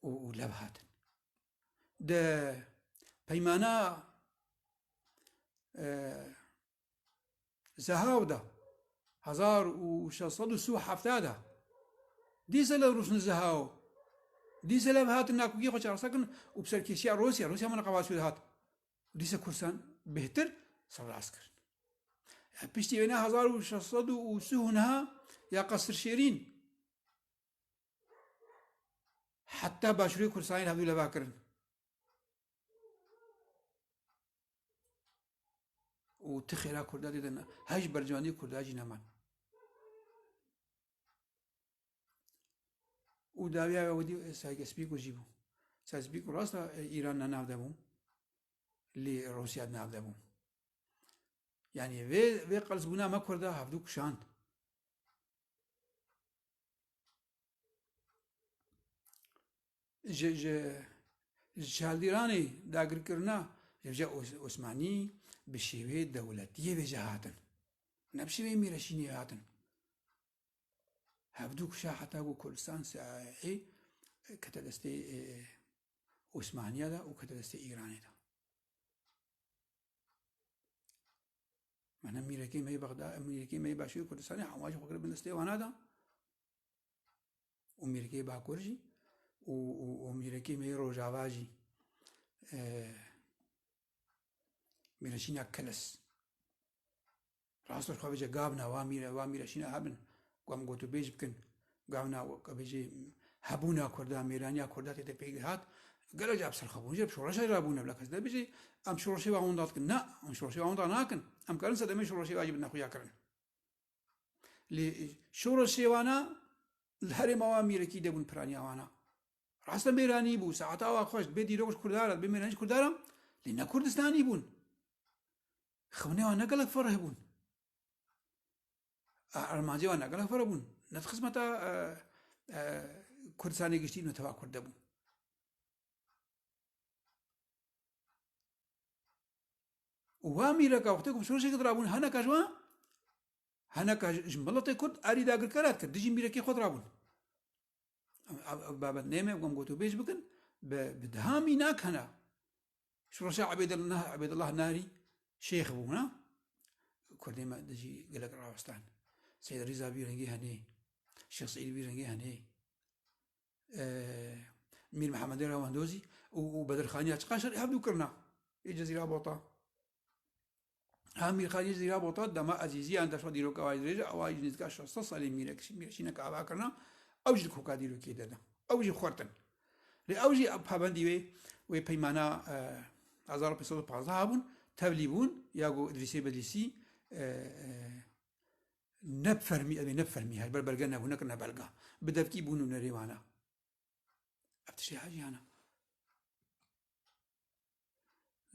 و لەب هاتن پەیمانە زەهاودا 1637 دیسە لە ڕوشن زەهاو دیسە لەب هاتن ناکوکی خۆ چارەسەکردن و بسەرکێشیە ڕۆسیا منە قەباسوود هات دیسە کوردستان بهتر سەرڕاست کرد پشتی وێنە 1639 یا قەسر شێرین حتا باشووری کوردستانی هەبوو لەباکردن و تخێرا کووردا دێدەن هەش بەرجەوانی کورداجی نەمان و داویاوەدی سایگەسپیک وژی بوو سایگەسپیک ڕاستە ئیران نەناودەبوو لێ ڕۆسیا ناودەبوو یعنی وێ قەرزبوونا مە کووردا هەفتوو کوشاند چالدێرانی داگیرکردنا ژێ عوسمانی بە شێوەیە دەوڵەتیە بێژە هاتن نە بە شێوەیە میرەشینی هاتن هەفتوو کوشا حتا بۆ کوردستان ساحێ کەتە دەستەی عوسمانیەدا و کەتە دەستەی ئیرانیدا منە میرەکەی مەی بەغدا میرەکەی مەی باشووری کوردستانی هەمواژی خۆگرە بن دەستەی وانادا و میرەکەی باکوورژی و میرەکەی مەی ڕۆژاواژی میرەشینە کەلس ڕاستەش خوا بێژە گاونا وا میرەشینە هەبن گوام گۆتو بێژ بکەن گاونا کە بێژێ هەبوونا کووردا مێرانیا کووردا تێتە پێی هات گەلە جا بسەرخەبوون ژێ شۆڕەشە رابوونە لە کەس دەبێژێ ئەم شۆڕەشەی واوەنداتکن نا ئەم شۆڕەشەی واوەندا ناکەن ئەم کارن سەدەمەی شۆڕەشەی واجب نەخویاکردن لێ شۆڕەشێوانە لە هەرێماوا میرەکی دەبوون پرانیاوانە ڕاستە مێرانی بوو سەعاتاوا خۆش بێ دیرۆکش کوردارە بێ مێرانیش کوردارە لێ نە کوردستانی بوون خەونێوان نەگەڵک فەڕێ بوون ئەرمانجێوان نەگەڵک فەڕە بوون نەت خزمەتە کوردستانی گشتی نەتەوا کورد دەبوون وا میرەکە وەختێک شۆڕشێکت رابوون هەنەکەژوە هەنەکە ژمبڵەتێک کورد ئاری داگرکارات کرد دژی میرەکەی خۆت رابوون بابەت نێمێ گۆم گۆتۆ بێژ بکەن بە دەهامی ناکەنە شۆڕشە عەبێدەڵڵاه ناری شێخ بوونا کوردێمە دژی گەلک ڕاوەستان سەید ڕیزا بیرەنگی هەنێ شێخ سەعید بیرەنگی هەنێ میر محەممەدی ڕەواندۆزی و بەدرخانیا چقاشر هەبوو کردنا جەزیرا بۆتە هەمیرخانی زیرا بۆتە دەما ئەزیزیان دەشە دیرۆکەوای درێژە ئەوای نزیکا 600 ساڵی میرەشینەکە ئاواکردنا ئەوژی کۆکا دیرۆکی دەدا ئەوژی خوارتن لێ ئەوژی پابەندی وێ پەیمانە 1515 هەبوون تەبلی بوون یاگۆ ئیدریسی بەدلیسی نەبفەرمی ئەبێ نەبفەرمی هەر بەربەرگە نەبوو نەکردنە بەلگا بدەفکی بوون و نەرێوانە ئەفتشی حاجیانە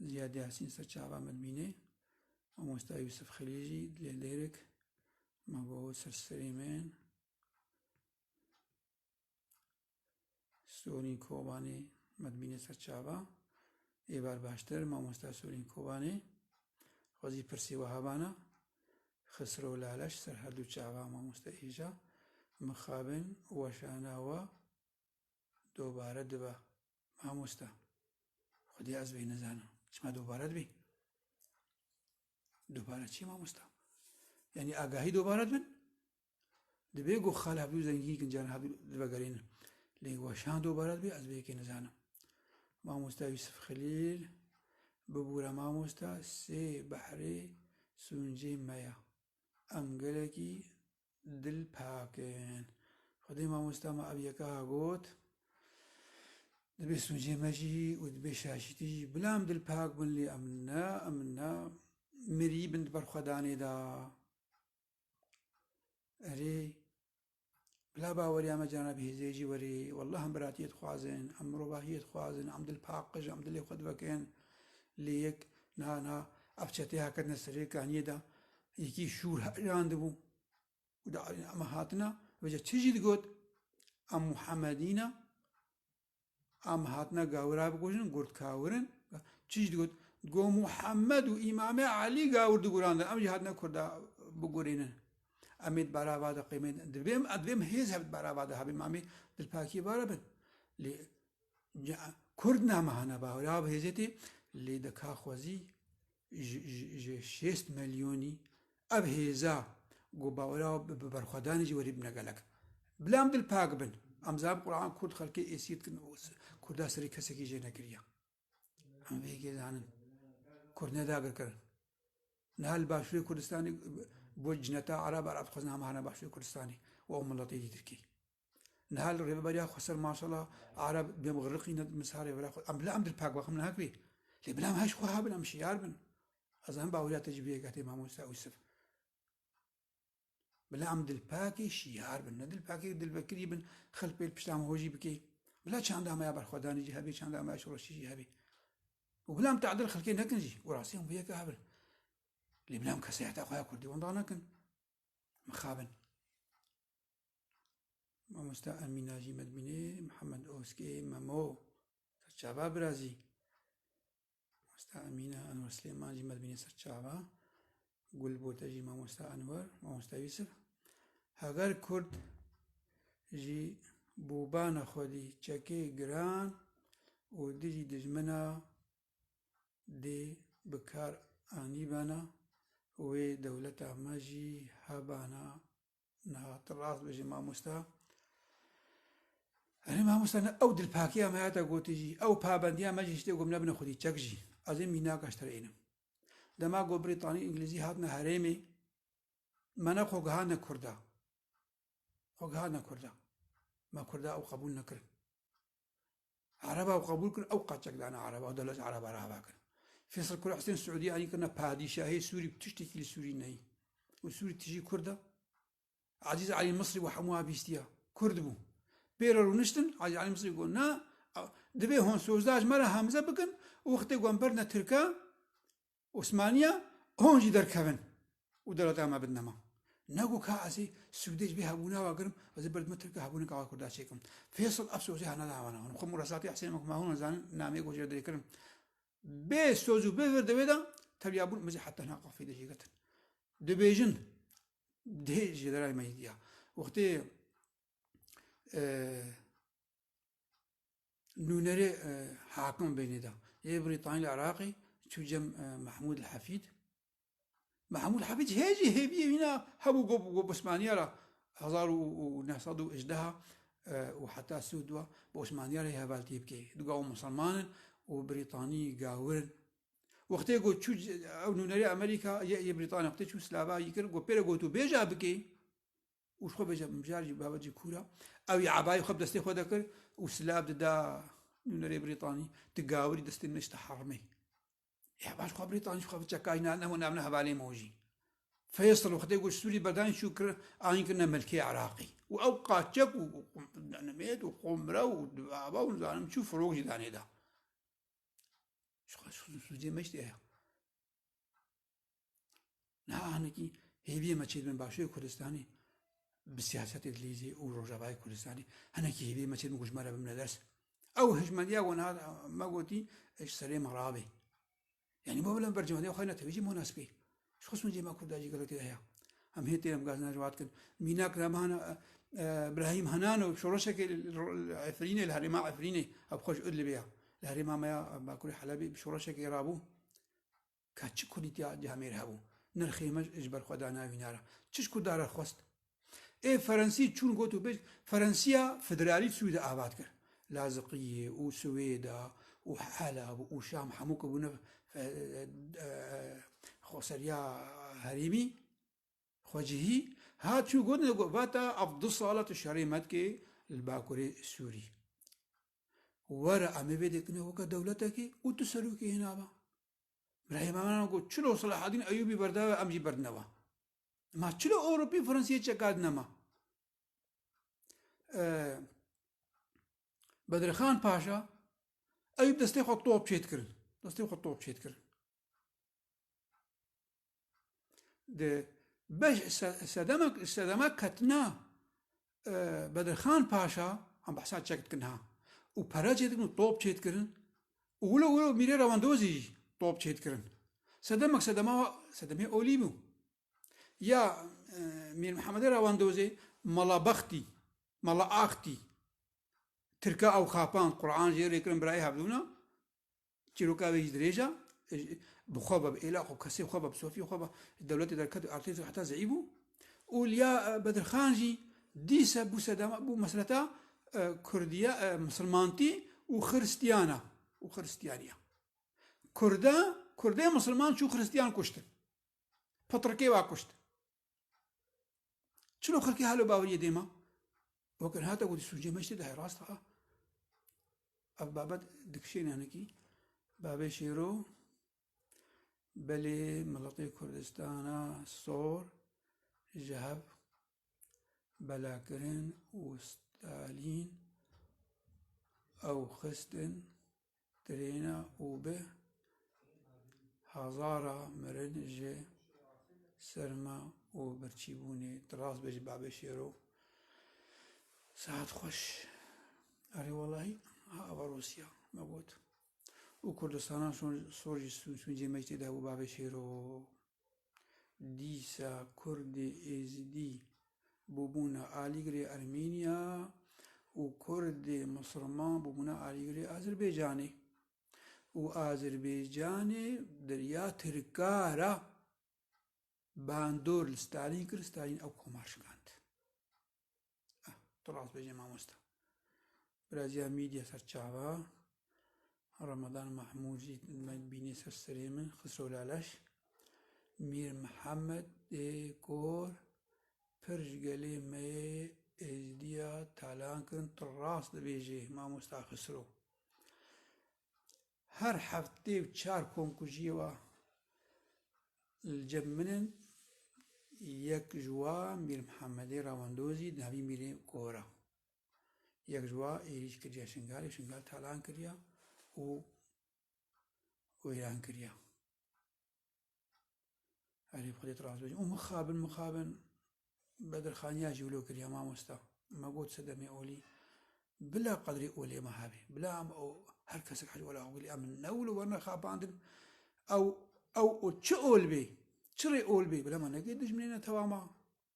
زیاد یاسین سەرچاوە مەدمینێ مامۆستا یوسف خەلیجی لێرێک مەبەوە سەرسەرێمێن سۆرین کۆبانێ مەدمینێ سەرچاوە ئێبار باشتر مامۆستا سۆرین کۆبانێ خۆزی پرسیوە هەبانە خسرۆ لالەش سەر هەردوو چاوە مامۆستا ئیژا مخابن وەشاناوە دۆبارە دبە مامۆستا خودی ئەزبەی نەزانە چما دۆبارەت بێ دووبارە چی مامۆستا یعنی ئاگاهی دووبارەت بن دەبێ گۆ خاڵ هەبوو زەنگی گنجان هەبوو دەبەگەرێنن لێ وەشان دووبارەت بێ ئەزبەیەکی نەزانم مامۆستا یوسف خلیل ببوورە مامۆستا سێ بەحرێ سونجێ مەیە ئەم گەلێکی دل پاکن خدای مامۆستامە ئەویەکە هاگۆت دەبێ سونجێ مەژی و دەبێ شاشتیژی بلام دل پاک بن لێ ئەمنا مری بن بەرخەدانێدا ئەرێ بلا باوەریامە جانە بهێزێژی وەرێ والله هەم براتیت خوازن ئەم ڕۆباهیت خوازن ئەم دل پاقش ئەم دلێ خۆت بکەن لێ یەک نانا ئەفچەتێ هاکردنە سەرێکانیەدا یەکی شوور هەراند بوو ئەمە هاتنە بەجە چژی دگوت ئەم محەممەدینە ئەم هاتنە گاورا بگۆژن گورد کاورن چیش دگوت گۆ محەممەد و ئیمامێ علی گاور دگوراندن ئەم هاتنە کووردا بگورێنن ئەمێت بارابادە قیمێت دەبێم هێز هەبت بارابادە هەبێ مامێ دلپاکی بارە بن لێ کورد نامەهانە باورا بهێزێتی لێ دەکا خۆزی 6 ملیۆنی ئەب هێزا گۆ باوەرا بەرخوادانیی وەری بنەگەلەکە بلام دل پاک بن ئەمزان قورآن کورد خەڵکی ئێسیتکن کووردا سەری کەسێکی ژێ نەگریە ئەم وێگێزانن کورد نەداگرکردن نال باشووری کوردستانی بۆ جنەتا عرب خۆزن هەمانە باشووری کوردستانی و ئەو مڵەتێکی ترکی نهال ڕێبەریا خۆسەر ماشەڵا عرب بێم غڕقی مسارێ ئەم بلا ئەم دل پاک بەخم ناکوێ لێ بلام هەش خوا بن ئەم شیار بن ئەزان باوریات تەجربەیەکاتی مامۆستا یوسف بلا ئەم دلپاکی شیار بن نە دلپاکی دلبەکری بن خەڵ پێ پشتام هۆژی بکەیت بلا چاندامەیە بەرخۆدانیجی هەبێ چاندامای شڕۆشیژی هەبێ و بلام تعدل خەڵکێ نەکەنجی وڕاستی ئەم بەیەکە هەبن لێ بلام کەسەیەتا خۆیان کوردی وەندا نەکەن مخابن مامۆستا ئەمیناژی مەدبینێ محەممەد ئۆسکێ مەمۆ سەرچاوا برازی مامۆستا ئەمینە ئەنوەر سلێمانجی مەدبینێ سەرچاوا گول بۆتەژی مامۆستا ئەنوەر مامۆستا یوسف هەگەر کورد ژی بووبانە خۆدی چەکێ گران و دژی دژمنە دێ بکار ئانیبانە وێ دەولەتە مەژی هەبانە نهاتە ڕاست بژێ مامۆستا ئەرێ مامۆستا ئەو دلپاکی ئەمەیاتە گوتیژی ئەو پابندیا مەژی شتێ گۆم نەبنە خودی چەکژی ئەزێ میناکەشتەرێنم دەما گۆ بریتانی ئینگلیزی هاتنە هەرێمێ منە خۆگەهانە کووردا خۆگەهانە کووردا ما کووردا ئەو قبول نەکرد عربا و قبول کرد ئەو قاچەکدانە عربا و دەلەت عربا ڕاوا کرد فێسڵ کوڕ حوسێن سعودی ئانی کردنە پادیشاهی سووری تشتێکی لە سووری نەی و سووری تژی کووردە عزیز علی مصری و هەموو بیستیە کورد بوو پێرە ڕوونشتن عزیز علی مصری گۆ نا دەبێ هۆن سۆزداش مەرە هەمزە بکەن و وەختێ گوەمبەرنە ترکە عوسمانیە هۆنجی دەرکەون و دەڵێت ئەمە بدنەما نەگو کاسی سوودێش بێ هەبوو ناواگرم ئەزێ بەردمە ترکە هەبوون کاوا کووردا چێکم فێسڵ ئەفسۆزی هەنەداوانەوە خۆم ڕەساتی حسێن مەکماهون نەزانن نامەیە گۆژێ دەریکردم بێ سۆز و بێ دەوێدا تەریابوون مەزی حتى ناقافی دەژێگەتن دەبێژن دێژێ دەرای مەیدیا وەختێ نونەرێ حاکم بینێدا یێ بریتانی لە عراقی چوجەم محمود الحەفید محمود الحەفید هێژی هێبیە وینا هەبوو گۆ بۆسمانیارە 1918 و حتا سوودوە بۆ عوسمانیارە هەبالتی بکەی دوگا و مسلمانن و بریتانی گاورن وەختێ گۆ چوو ئەو نونەرێ ئەمریکا یە بریتانیا وەختێ چوو سلاڤایی کرد گۆ پێرە گۆت و بێژا بکەی وش خۆ بێژە بمژارجی بابەجی کوورە ئەوی عبای خۆ دەستی خۆ دەکرد و سلااب دەدا نونەرێ بریتانی تگاوری دەستی نشتە حەڕمەی یا باش خۆ بریتانیش خۆ بچەکای نامە نامنە هەبالێ مۆژی فێسڵ وەختێ گۆ سووری بەردانی شو کرد ئاینکردنە مەلکەی عراقی و ئەو قاچەک و نەمێت و خۆمرە و ئابا و نزانم چوو فڕۆژی دانێدا سوودێ مەشتی هەیە نهانێکی هێبیە مەچێت بن باشووری کوردستانی بسیاسەتی لیزی و ڕۆژاوای کوردستانی هەنێکی هێبیە مەچێت گوژمارە بمنە دەرس ئەو هژمەندیا وەنها مەگوتی سەرێ مەڕابێ یعنی بۆ بڵێم بەرجەمەندی خۆی نەتەویجی مۆناسبی خۆسم جێما کورداجی گەڵەتی هەیە ئەم هێ تێرم گاز ناجوات کرد میناک رامانە براهیم هەنان و شۆڕەشێکی عفرینێ لە هەرێما عفرینێ ئەو خۆش ئەد لەبەیە لە هەرێمامەیە باکووری حەلەبی شۆڕەشێکی ڕابوو کات چ کوردی جامێر هەبوو نرخێمەش ئەجبەر خۆدا ناوینارە چش کوردارە خۆست ئێ فەرەنسی چون گۆت و بێت فەرەنسیا فدرالی سوویدە ئاباد کرد لازقیە و سوێدا و حەلاب و شام هەموو کە بوونە خۆسەریا هەرێمی خۆجیهی هاتچوو گۆت نەگۆڤاتە ئەفدە ساڵەت شەڕی مەدکێ باکوورێ سووری وەرە ئەمە بێدێکنەوەکە دەولەتێکی و تو سەرۆکی هێناوە براهیمانان گوت چلۆ سەلاحەدین ئەیوبی بەرداوە ئەمجی بەردنەوە ما چلۆ ئەوروپی فەرەنسیە چەکات نەما بەدرخان پاشا ئەیوب دەستەی خۆ تۆپ چێت کردن دەستەی خۆ تۆپ چێت کردن بەش سەدەمە کەتنا بەدرخان پاشا ئەم بەحسا چەکتکردنها و پەرە چێتکردن و تۆپ چێتکردن وڵە وڵە میرێ ڕەواندۆزی تۆپ چێتکردن سەدەمەک سەدەمەی ئۆلی بوو یا میر محەممەدی ڕەواندۆزێ مەڵە بەختی مەڵە ئاختی ترکە ئەو خاپان قورعان ژێرێکردن برای هەبدوونە چیرۆکاوێکی درێژە بخوا بە ئێلا خۆ کەسێ خۆ بە بسۆفی خۆ بە دەولەتی دەرکەت و ئارتێز و حتا زەعی بوو و لیا بەدرخانژی دیسە بوو سەدەمە بوو مەسلەتە کوردیە مسلمانتی و خرستیانە و خرستیانیە کوردەی مسلمان چوو خرستیان کوشتن پەتڕکەی وا کوشت چلۆ خەڵکی هەلو باوەریە دێمە وەکن هاتە گوتی سوجێ مەشتێ داهی ڕاستەها ئەف بابەت دکشێنانەکی بابێ شێرۆ بەلێ مەڵەتی کوردستانە سۆر ژەهەب بەلاکردن و ستالین ئەو خستن ترێنە و بێ هەزارە مرن ژێ سەرمە و بەرچیبوونێ دڕاست بێژی بابێ شێرۆ سەعات خۆش ئەرێ وەڵی ئەوە ڕووسیا مەگوت و کوردستانە سۆژی سوونجێ مەجتێدا بوو بابێ شێرۆ دیسە کوردی ئێزیدی بووبوونە ئالیگرێ ئەرمینیا و کوردی مسلمان بووبوونە ئالیگرێ ئازربێجانێ و ئازربێجانێ دەریا ترکارە باندۆر ستالین کرد ستالین ئەو کۆماشکاند ڕاست بێژێ مامۆستا برازیل میدیە سەرچاوە ڕەمەدان مەحموودی بینێ سەرسەرێ من خسرۆ لالەش میر محەممەد کۆر پرژگەلێ مەیە ئێزدیە تالانکردن ڕاست دەبێژێ مامۆستا خسرۆ هەر هەفتێ و 4 کۆمکوژیەوە جەب منن یەک ژوا میر محەممەدی ڕەواندۆزی ناوی میرێ کۆرە یەک ژوا ئێریش کردیا شنگالی شنگال تالان کردیا و وەیران کردیا هەری خودێت ڕاست بێژێ و مخابن بەدرخانیا ژیولۆ کردیا مامۆستا مەگوت سەدەمێ ئۆلی بلا قەدری ئۆلێمە هەبێ بلا ئەم ئەو هەر کەسێک حەج وەلا ئەوگولی ئەم نەول و وەرنە خاپاندن ئەو چ ئۆل بێ چڕێ ئۆل بێ بلەمە نەگەی دژمنێنە تەواما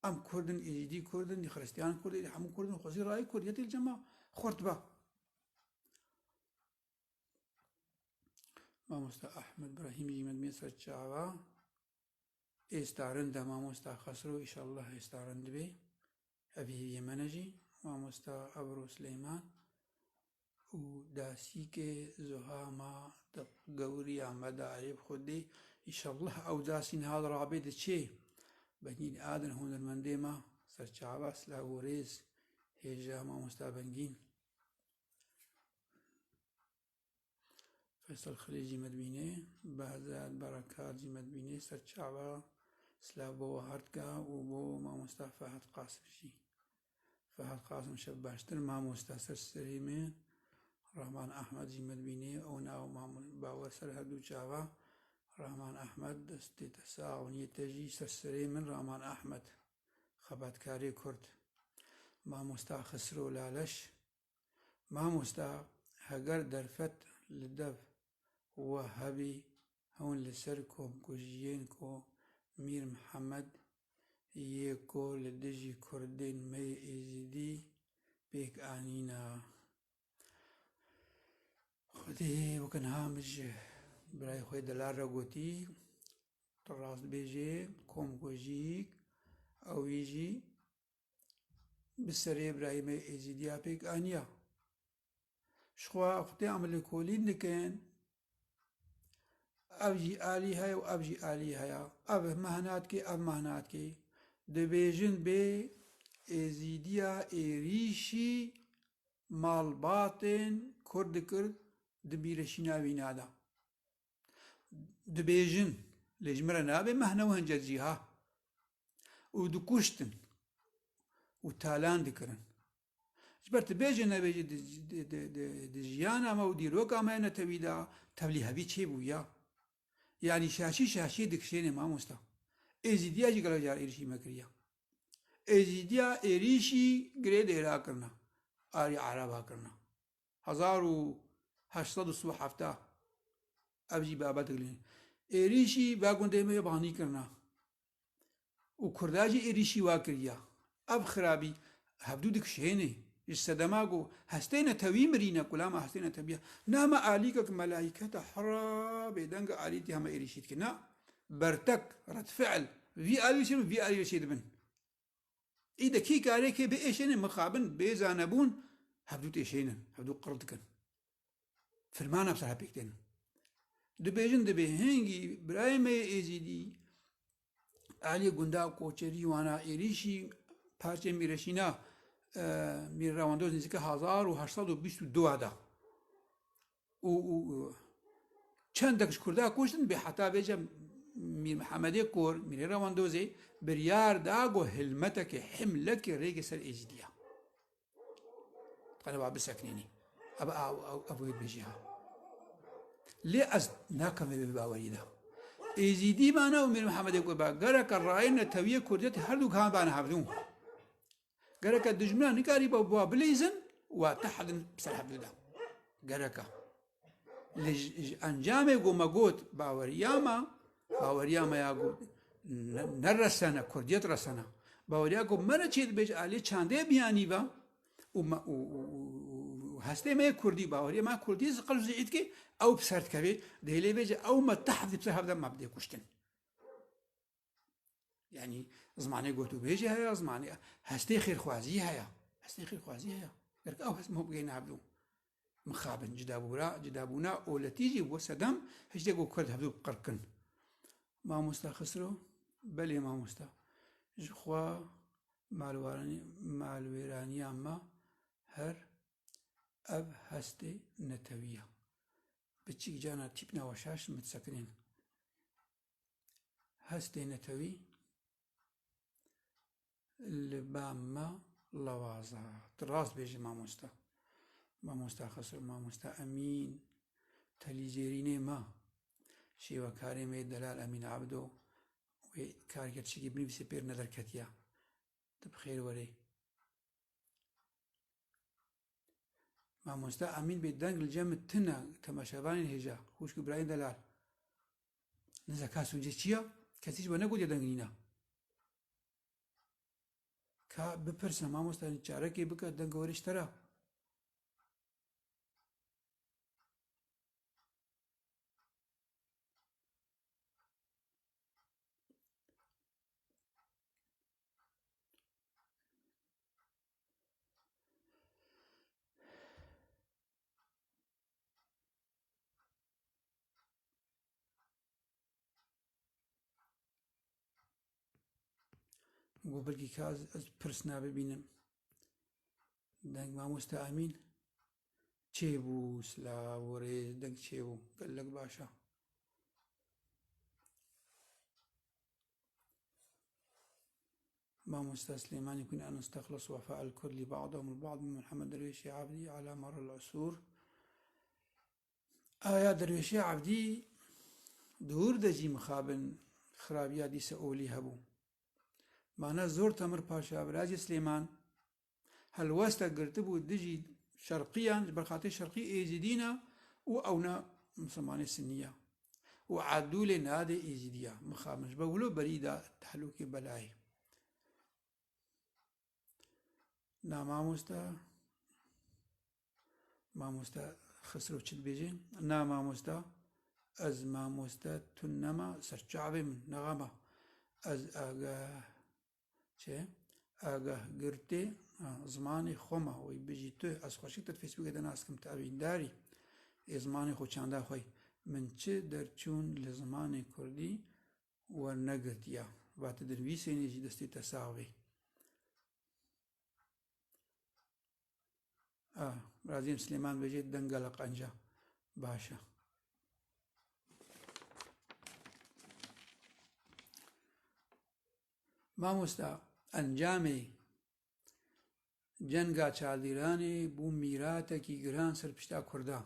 ئەم کوردن ئێزیدی کوردن خرستیان کوردی هەموو کوردن خۆزی ڕای کوردیەتی جەما خۆرت بە مامۆستا ئەحمەد براهیمی مەدمێ سەرچاوە ئێستارندە مامۆستا خەسرۆ ئیشەڵڵا ئێستارند بێ ئەڤی یەمەنەژی مامۆستا ئەبرۆ سلەیمان و داسیکێ زۆهاما گەوری ئامەدا عەرێب خودی ئیشەڵڵا ئەو داسین هاڵ ڕابێ دەچێ بەنین ئادن هونەرمەندێمە سەرچاوە سلااوۆرێز هێژا مامۆستا بەنگین فەیسەڵ خەلیجی مەدبینێ بەهزاد بەڕەکاتی مەدبینێ سەرچاوە سلااو بۆەوە هەردگا و بۆ مامۆستا فەهەد قاسمژی فەهەد قاسم شەب باشتر مامۆستا سەرسەری من ڕەحمان ئەحمەدی مەدبینێ ئەو ناو باوە سەر هەردوو چاوە ڕەحمان ئەحمەد دەستێتە ساو نیەتەژی سەرسەرێ من ڕەحمان ئەحمەد خەباتکارێ کورد مامۆستا خسرۆ لالەش مامۆستا هەگەر دەرفەت لە دەف وە هەبی هەون لەسەر کۆمکوژیێن کۆ میر محەممەد یەکۆ لە دژی کوردێن مەی ئێزیدی پێک ئانینە خودێ وەکەن هامژ برای خۆی دەلار ڕەگوتی ڕاست بێژێ کۆمگۆژیک ئەویژی بسەرێ براهیمە ئێزیدیا پێک ئانیا شخوا قوتێ ئەمە کۆلین دەکەن ئەوژی ئالی هەیە و ئەوژی ئالی هەیە ئەو مەهناتکێ ئەو مەهناتکێ دەبێژن بێ ئێزیدیا ئێریشی ماڵباتێن کورد کرد دبیرەشی ناوی نادا دبێژن لێژمرە نابێ مەهنەوە هەنجە جیها و دکوشتن و تالان دکردن جبرت بێژە نەبێژە دژیان ئەمە و دیرۆک ئەمە نەتەویدا تەبلی هەبی چێ بووە یعنی شاشی دکشێنێ مامۆستا ئێزیدیاژی گەڵە جار ئێریشی مەکریە ئێزیدیا ئێریشی گرێ دێراکردنا ئاری عراباکردنا 1870 ئەوژی بابەتگلێن ئێریشی باگوندێمە بانیکردنا و کورداژی ئێریشی واکردە ئەب خراپی هەبدوو دکشێنێ سەدەماگۆ هەستێنە تەوی مرینە کولامە هەستێنە تەبیە نامە ئالیکەک مەلایکەتە حڕا بێدەنگە ئالیتی هەمە ئێریشیت کردنا بەرتەک ڕەتفعل ڤی ئالیشن و ڤی ئالیشێ دبن ئیدەکی کارێکێ بێ ئێشێنێ مخابن بێزانەبوون هەبدوو تێشێنن هەبدوو قڕ دکن فرمانە بسەر هەپێکتێنن دبێژن دەبێ هێنگی برایمە ئێزیدی ئالی گوندا و کۆچەری وانە ئێریشی پارچێ میرەشینا میر ڕەواندۆز نزیکە 1822 دا و چەندێکش کوردا کوشتن بێ حتا بێجە میر محەممەدێ کۆر میرێ ڕەواندۆزێ بریار داگۆ هلمەتەکە حملەکی ڕێگە سەر ئێزیدیە قەنەوا بسەکنێنی ئەوەی بێژیها لێ ئەس ناکەمێ بێ باوەریدا ئێزیدی بانە و میر محەممەدێ کۆر با گەرەکە ڕایەنە تەویە کوردێت هەردوو کان بانە هەبدوو گەرەکە دژمنان نکاری بە بوا بلیزن و تەحدن بسەر هەبدوودا گەرەکە ئەنجامێ گۆمەگۆت باوەریامە یاگو نەڕەسەنە کوردیت ڕەسەنە باوەریا گۆ مەرە چێت بێژ ئالێ چاندێ بیانی بە هەستێمەیە کوردی باوەریەما کوردی قەل زعیدکێ ئەو بسەردکەوێ دەیلێ بێجە ئەو مە تەحدی بسەر هەبدە مە بدێ کوشتن یعنی زمانێ گوتوبێژی هەیە زمانی هەستەی خێرخوازی هەیە هەستەی خێرخوازی هەیە گەرکە ئەو هەستمە بگەی نابدوو مخابن جدابوونا ئۆلەتیژی بۆ سەدەم هەشتێک بۆ کورد هەبدوو قڕکن مامۆستا خسرۆ بەلێ مامۆستا ژخوا مالوێرانیانمە هەر ئەب هەستێ نەتەویە بچیک جانا تیپنەوە شاش متسەکرێن هەستێ نەتەوی لبامە لەوازە ڕاست بێژە مامۆستا خەسر مامۆستا ئەمین تەلیجێرینێ مە شێوەکارێمێ دەلال ئەمین عەبدۆ وێ کارگەرچێکی بنویسێ پێر نەدەرکەتیە دەبخێر وەرێ مامۆستا ئەمین بێ دەنگ لەجەمت تنە تەماشەبانی هێژە خوشک براین دەلال نزەکا سونجێ چییە کەسیش بە نەگوتێ دەنگنینە کا بپرسە مامۆستا چارەکێ بکە دەنگە وەریشتەرە بۆ بەرگی کاز ئەس پرس ناببینم دەنگ مامۆستا ئەمین چێ بوو سلاوەڕێ دەنگ چێ بوو گەلەک باشە مامۆستا سلێمانی كنا أن نستخلص وفاء الكل بعضهم البعض من محمد درويشي عبدي على مر العصور ئایا دروێشی عەبدی دوور دەجی مخابن خراپیا دیسە ئۆلی هەبوو مانە زۆر تەمر پاشا براجی سلێمان هەلوەستە گرتبوو دژی شەرقیان بەرخاتەی شەرقی ئێزیدینە و ئەونا مسلمانی سنیە و عەدوولێ نادێ ئێزیدیە مخابنش بەولۆ بەریدا تەحلوکی بەلای مامۆستا خسرۆ چت بێژێ مامۆستا ئەز مامۆستا تون نەما سەرچاوێ من نەغەمە ئەز ئاگاهگرتێ زمانی خۆمە وی بژی تو ئەس خۆشیتت فیسبوکێ دەناسکم تاوینداری زمانی خۆ چاندا خۆی من چ دەرچوون لە زمانی کوردی وەرنەگرتیە واتە دەنویسێنێکی دەستی تەساوێ رازیم سلێمان بێژێت دەنگە لە قەنجە باشە مامۆستا ئەنجامی جەنگا چاڵدیرانی بوو میراتێکی گران سەرپشتا کووردا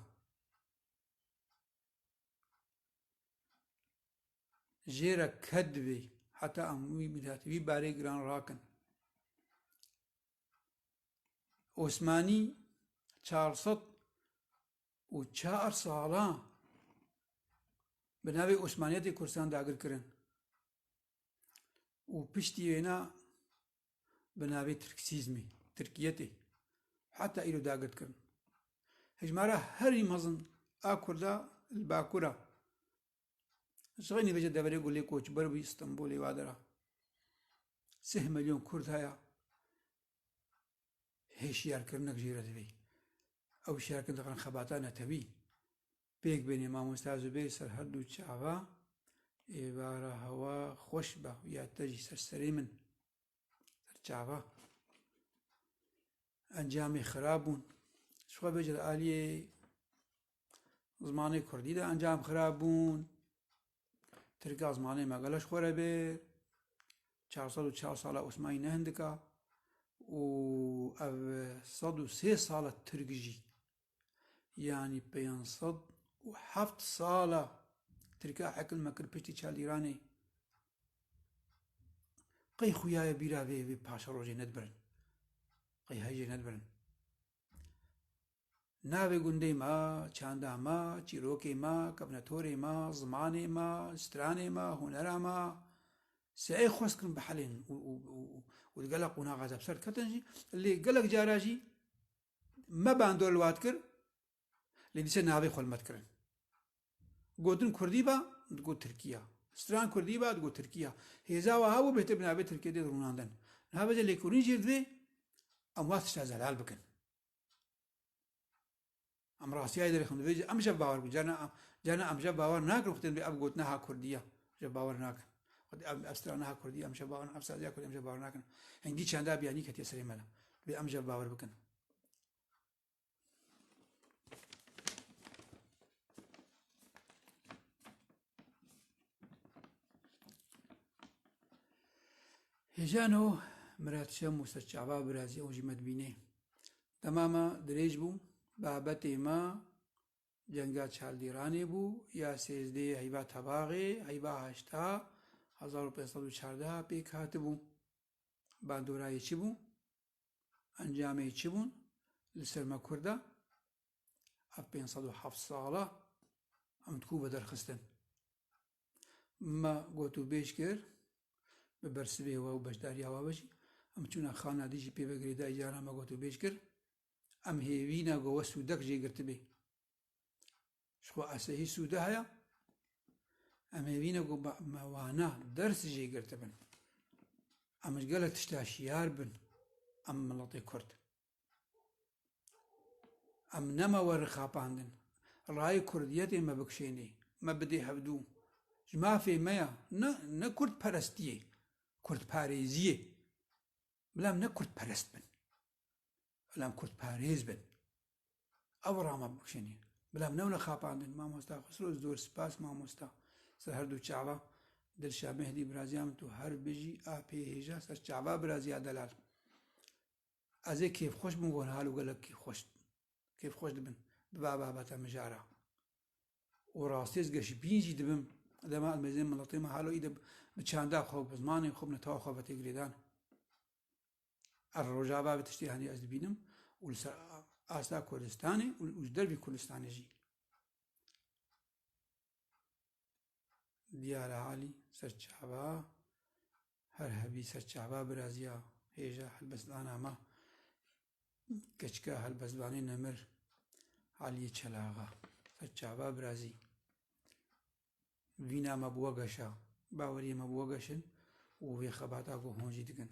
ژێرە کەد بێ حتا ئەمووی میراتوی بارەی گران ڕاکن عوسمانی 404 ساڵە بەناوی عوسمانیەتی کوردستان داگرکردن و پشتی وێنا بەناوی ترکسیزمی ترکیەتی حتا ئیرۆ داگرتکردن هەژمارە هەری مەزن ئا کووردا باکوورە ژغێنی بێژە دەبەرێ گولێ کۆچبەر بووی ئستەمبولی وادەرە 3 ملیۆن کورد هەیە هێشیارکردنەک ژێرە دەبێ ئەو شیارکردن دەقەن خەباتە نەتەوی پێک بێنێ مامۆستا زوبێر سەر هەردوو چاوە ئێوارە هەوا خۆش بە یا تەژی سەرسەرەی من سەرچاوە ئەنجامی خراپ بوون شخوا بێژە لە ئالیێ زمانی کوردیدا ئەنجام خراپ بوون ترکا زمانی مەگەلەش خۆرە بێ 404 ساڵە عوسمانی نەهندەکە و 103 ساڵە ترکژی یعنی 507 ساڵە ترکا حکلمە کرد پشتی چاڵدیرانێ قەی خویایە بیراوێ بێ پاشە ڕۆژێ نەتبرن قەی هەژێ نەتبرن ناوێ گوندەی ما چاندا ما چیرۆکێ ما کەبنەتۆرێ ما زمانێ ما سترانێ ما هونەرا ما سعی خۆستکردن بە حەلێن و گەلە قوناغازە بسەر کەتەنجی لێ گەلک جاراژی مە باندۆر لوات کرد لێ دیسە ناوێ خۆلمەتکردن گوتن کوردی بە دگۆ ترکیە ستران کوردی بە دگۆ ترکیە هێزاوە هەبوو بێتە بناوێ ترکیە دێ ڕووناندن نابەجە لێکۆڕین ژێر دوێ ئەم واتشتا زەلال بکەن ئەم ڕاستیای دەرەخم دەبێت ئەمشە باوەڕ بوو جانە ئەمژە باوەڕ ناکرد وتێن بێ ئەم گوتنە ها کوردیە ژە باوەڕ ناکەن ئەسترانە ها کوردی ئەمشە باوەڕ ئەفسادیا کوردی ئەمژە باوەڕ ناکەن هەنگی چاندا بیانی کە تێسەرێ مەلە بێ ئەمژە باوەڕ بکەن هێژانەوە مراتشەم و سەرچاوا برازی ئەو ژیمەت بینێ تەمامە درێژ بوو بابەتێ ما جەنگا چاڵدیرانێ بوو یا سێزدێ هەیبا تەباغێ هەیبا هەشتا 1514 پێک هاتبوو باندۆرایی چی بوو ئەنجامێ چی بوون لەسەرمە کووردە 507 ساڵە ئەم تکوو بە دەرخستن مە گۆت و بێژ کرد بە بەرسبێەوە و بەشداریاوە بەشی ئەم چوونە خانادیژی پێبەگریدا جارامە گۆت و بێژ کرد ئەم هێوینە گۆوە سوودەک ژێگرت بێ شخوا ئەسەهی سوودە هەیە ئەم هێوینە گۆ مەوانە دەرس ژێگرتە بن ئەمش گەلە تشتا شیار بن ئەم مڵەتی کورد ئەم نەمەوە ڕخاپاندن ڕای کوردیەتێ مە بکشێنێ مە بدێ هەبدوو ژمافێ مەیە نە کورد پەرستیە کورد پارێزیە بەڵام نە کورد پەرست بن بەڵام کورد پارێز بن ئەو ڕامە بکشێنێ بەڵام نەونە خاپاندن مامۆستا خسرۆ زۆر سپاس مامۆستا سەر هەردوو چاوە دڵشا مەهدی برازیام تو هەر بژی ئاپێ هێژە سەر چاوا برازیا دەلال ئەزێ کێف خۆش بوون بۆ هەڵ و گەلک کێف خۆش دەبن ببا بابەتە مژارە و ڕاستێز گەشی پینجی دەبم دەما ئەلمێزێن مڵەتێمە هەڵۆی دە بچاندا خۆ بە زمانی خۆ بنەتەوە خۆ بە تێگرێدان ئەر ڕۆژا بابێت تشتی هەنی ئەس دەبینم و لەسەر ئاستا کوردستانی و دەربی کوردستانیژی دیارە حالی سەرچاوا هەر هەبی سەرچاوا برازیە هێژە هەلبەستدانامە کەچکە هەلبەستدانەی نەمر حالی چەلاغا سەرچاوا برازی وینا مەبووە گەشە باوەری مەبووە گەشن و وێ خەباتاکو هۆنجی دگن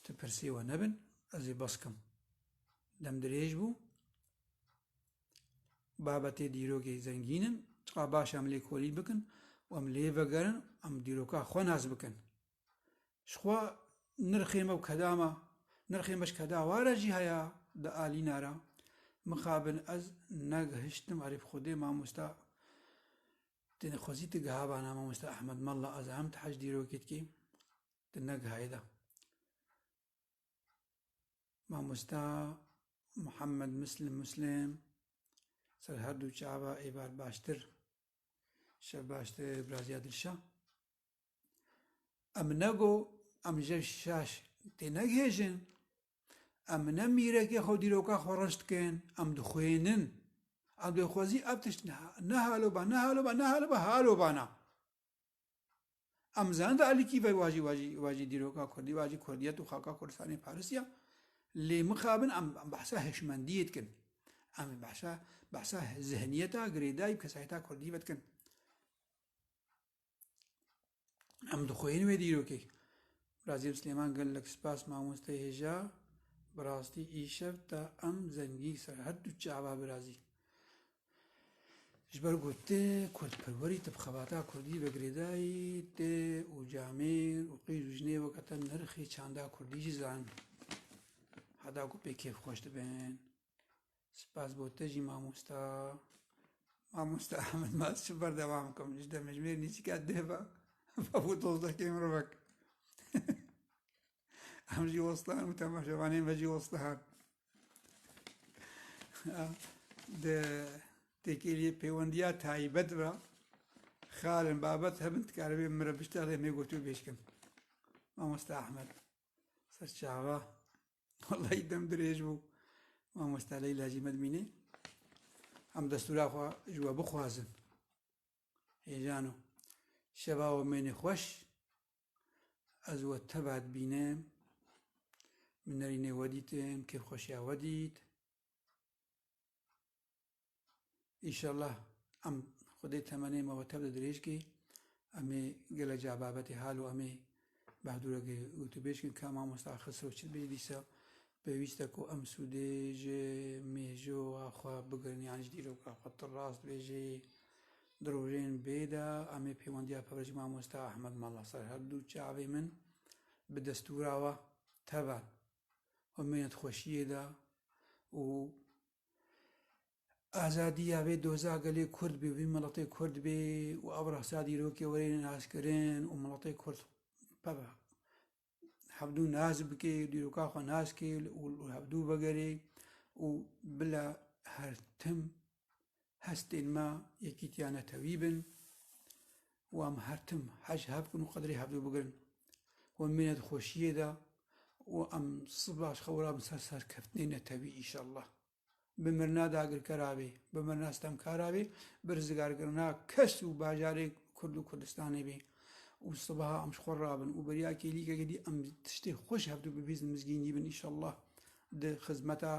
تپرسیەوە نەبن ئەزێ بەسکەم دەم درێژ بوو بابەتێ دیرۆکی زەنگینن چقا باش ئەم لێ کۆلی بکن و ئەم لێ بەگەرن ئەم دیرۆکا خۆ ناز بکەن شخوا نرخێمە و کەدامە نرخێمەش کەداوارەژی هەیە دە ئالینارە مخابن ئەز نەگەهشتم عەریف خودێ مامۆستا تێنە خۆزیتە گەهابانە مامۆستا ئەحمەد مەڵڵە ئەز هەم تحەش دیرۆکێتکی تە نەگەهایدا مامۆستا محەممەد مسلم سەر هەردوو چاوە ئێبار باشتر شە باشتر برازیا دلشە ئەم نەگۆ ئەم ژە شاش تێ نەگهێژن ئەم نە میرەکێ خۆ دیرۆکا خۆ ڕەشتکەن ئەم دخوێنن ئەم دەخوازی ئەب تشت نەهالۆبا نەهالۆبا نەهالۆبە هالۆبانە ئەم زاندا ئەلیکی بە واژی دیرۆکا کوردی واژی کوردیەت و خاکا کوردستانی پارسیە لێ مخابن ئەم بەحسا هێشمەندیەتکن ئەم بەحسا ذهنیەتە گرێدای کەسایەتا کوردی بەتکن ئەم دخۆین وێ دیرۆکێ برازیل سلێمان گەل لە سپاس مامۆستای هێژا بەڕاستی ئیشەب تا ئەم زەنگی سەر هەردوو چاوا برازی ژبەر گوتێ کوردپەروەری تبخەباتا کوردی بە گرێدایی تێ و جامێر و قیژ و ژنێ وەکەتە نرخی چاندا کوردیژی زان هەداکو پێ کێف خۆش دەبێن سپاس بۆ تەژی مامۆستا ئەحمەد ماچ بەردەوام بکەم دەمەژمێر نیچی کات دێبە بەبوو تۆز دەکەیم ڕۆک ئەمژی وەستان و تەماشەوانەی بەجی وەستەهان تێکێلی پەیوەندیە تایبەت بە خالن بابەت هەبن تکارەبێ مرە بشتا دەمێ گوتو بێشکم مامۆستا ئەحمەد سەر چاوە وەڵی دەم درێژ بوو مامۆستا لەیلا جیمەدمینێ ئەم دەستورا خوا ژووە بخوازن هێژان و شەباوە مێنێ خۆش ئەزوە تەبات بینێم من نەرینێ وەدیتم کێ خۆشیا وەدیت ئیشەڵڵا ئەم خودەی تەمەنێمەوە تەب لە درێژکی ئەمێ گەلە جا بابەتی حال و ئەمێ بەهدوورەکەی وتوبێشکن کا مامۆستا خسرە و چت بێ دیسە پێویستە کۆ ئەم سوودێژێ مێژۆ خوا بگرنیانش دیرۆکە خۆتە ڕاست بێژێ درۆژێن بێدا ئەمێ پەیوەندیا پەرۆژی مامۆستا ئەحمەد مەڵە سەر هەردوو چاوێ من بە دەستوراوە تەبان ومێنێت خۆشیێدا و ئازادی یاوێ دۆزا گەلێ کورد بێ وی مەڵەتەی کورد بێ و ئەو ڕەسا دیرۆکێ وەرێنە ناسکردن و مەڵەتەی کورد پەبە هەبدوو ناز بکێ دیرۆکا خۆ ناسکێ و هەبدوو بەگەرێ و بلە هەرتم هەستێن ما یەکیتیانەتەوی بن و ئەم هەرتم حەج هەبکن و قەدری هەبدوو بگرن ومێنێت خۆشیێدا و ئەم سباش خەورام سەر سەرکەفتنی نەتەوی ئیشەڵڵا بمرنا داگرکەرابێ بمرنا ستەمکارابێ برزگارکردنا کەس و باژارێک کورد و کوردستانی بێ و سبها ئەمش خۆڕابن و بەریاکێ لیگەگەدی ئەم تشتێ خۆش هەبدوو ببیزن مزگینی بن ئیشەڵڵا دە خزمەتە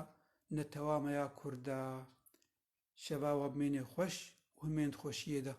نەتەوامەیە کووردا شەباوە بمێنێ خۆش و مێنت خۆشیێدا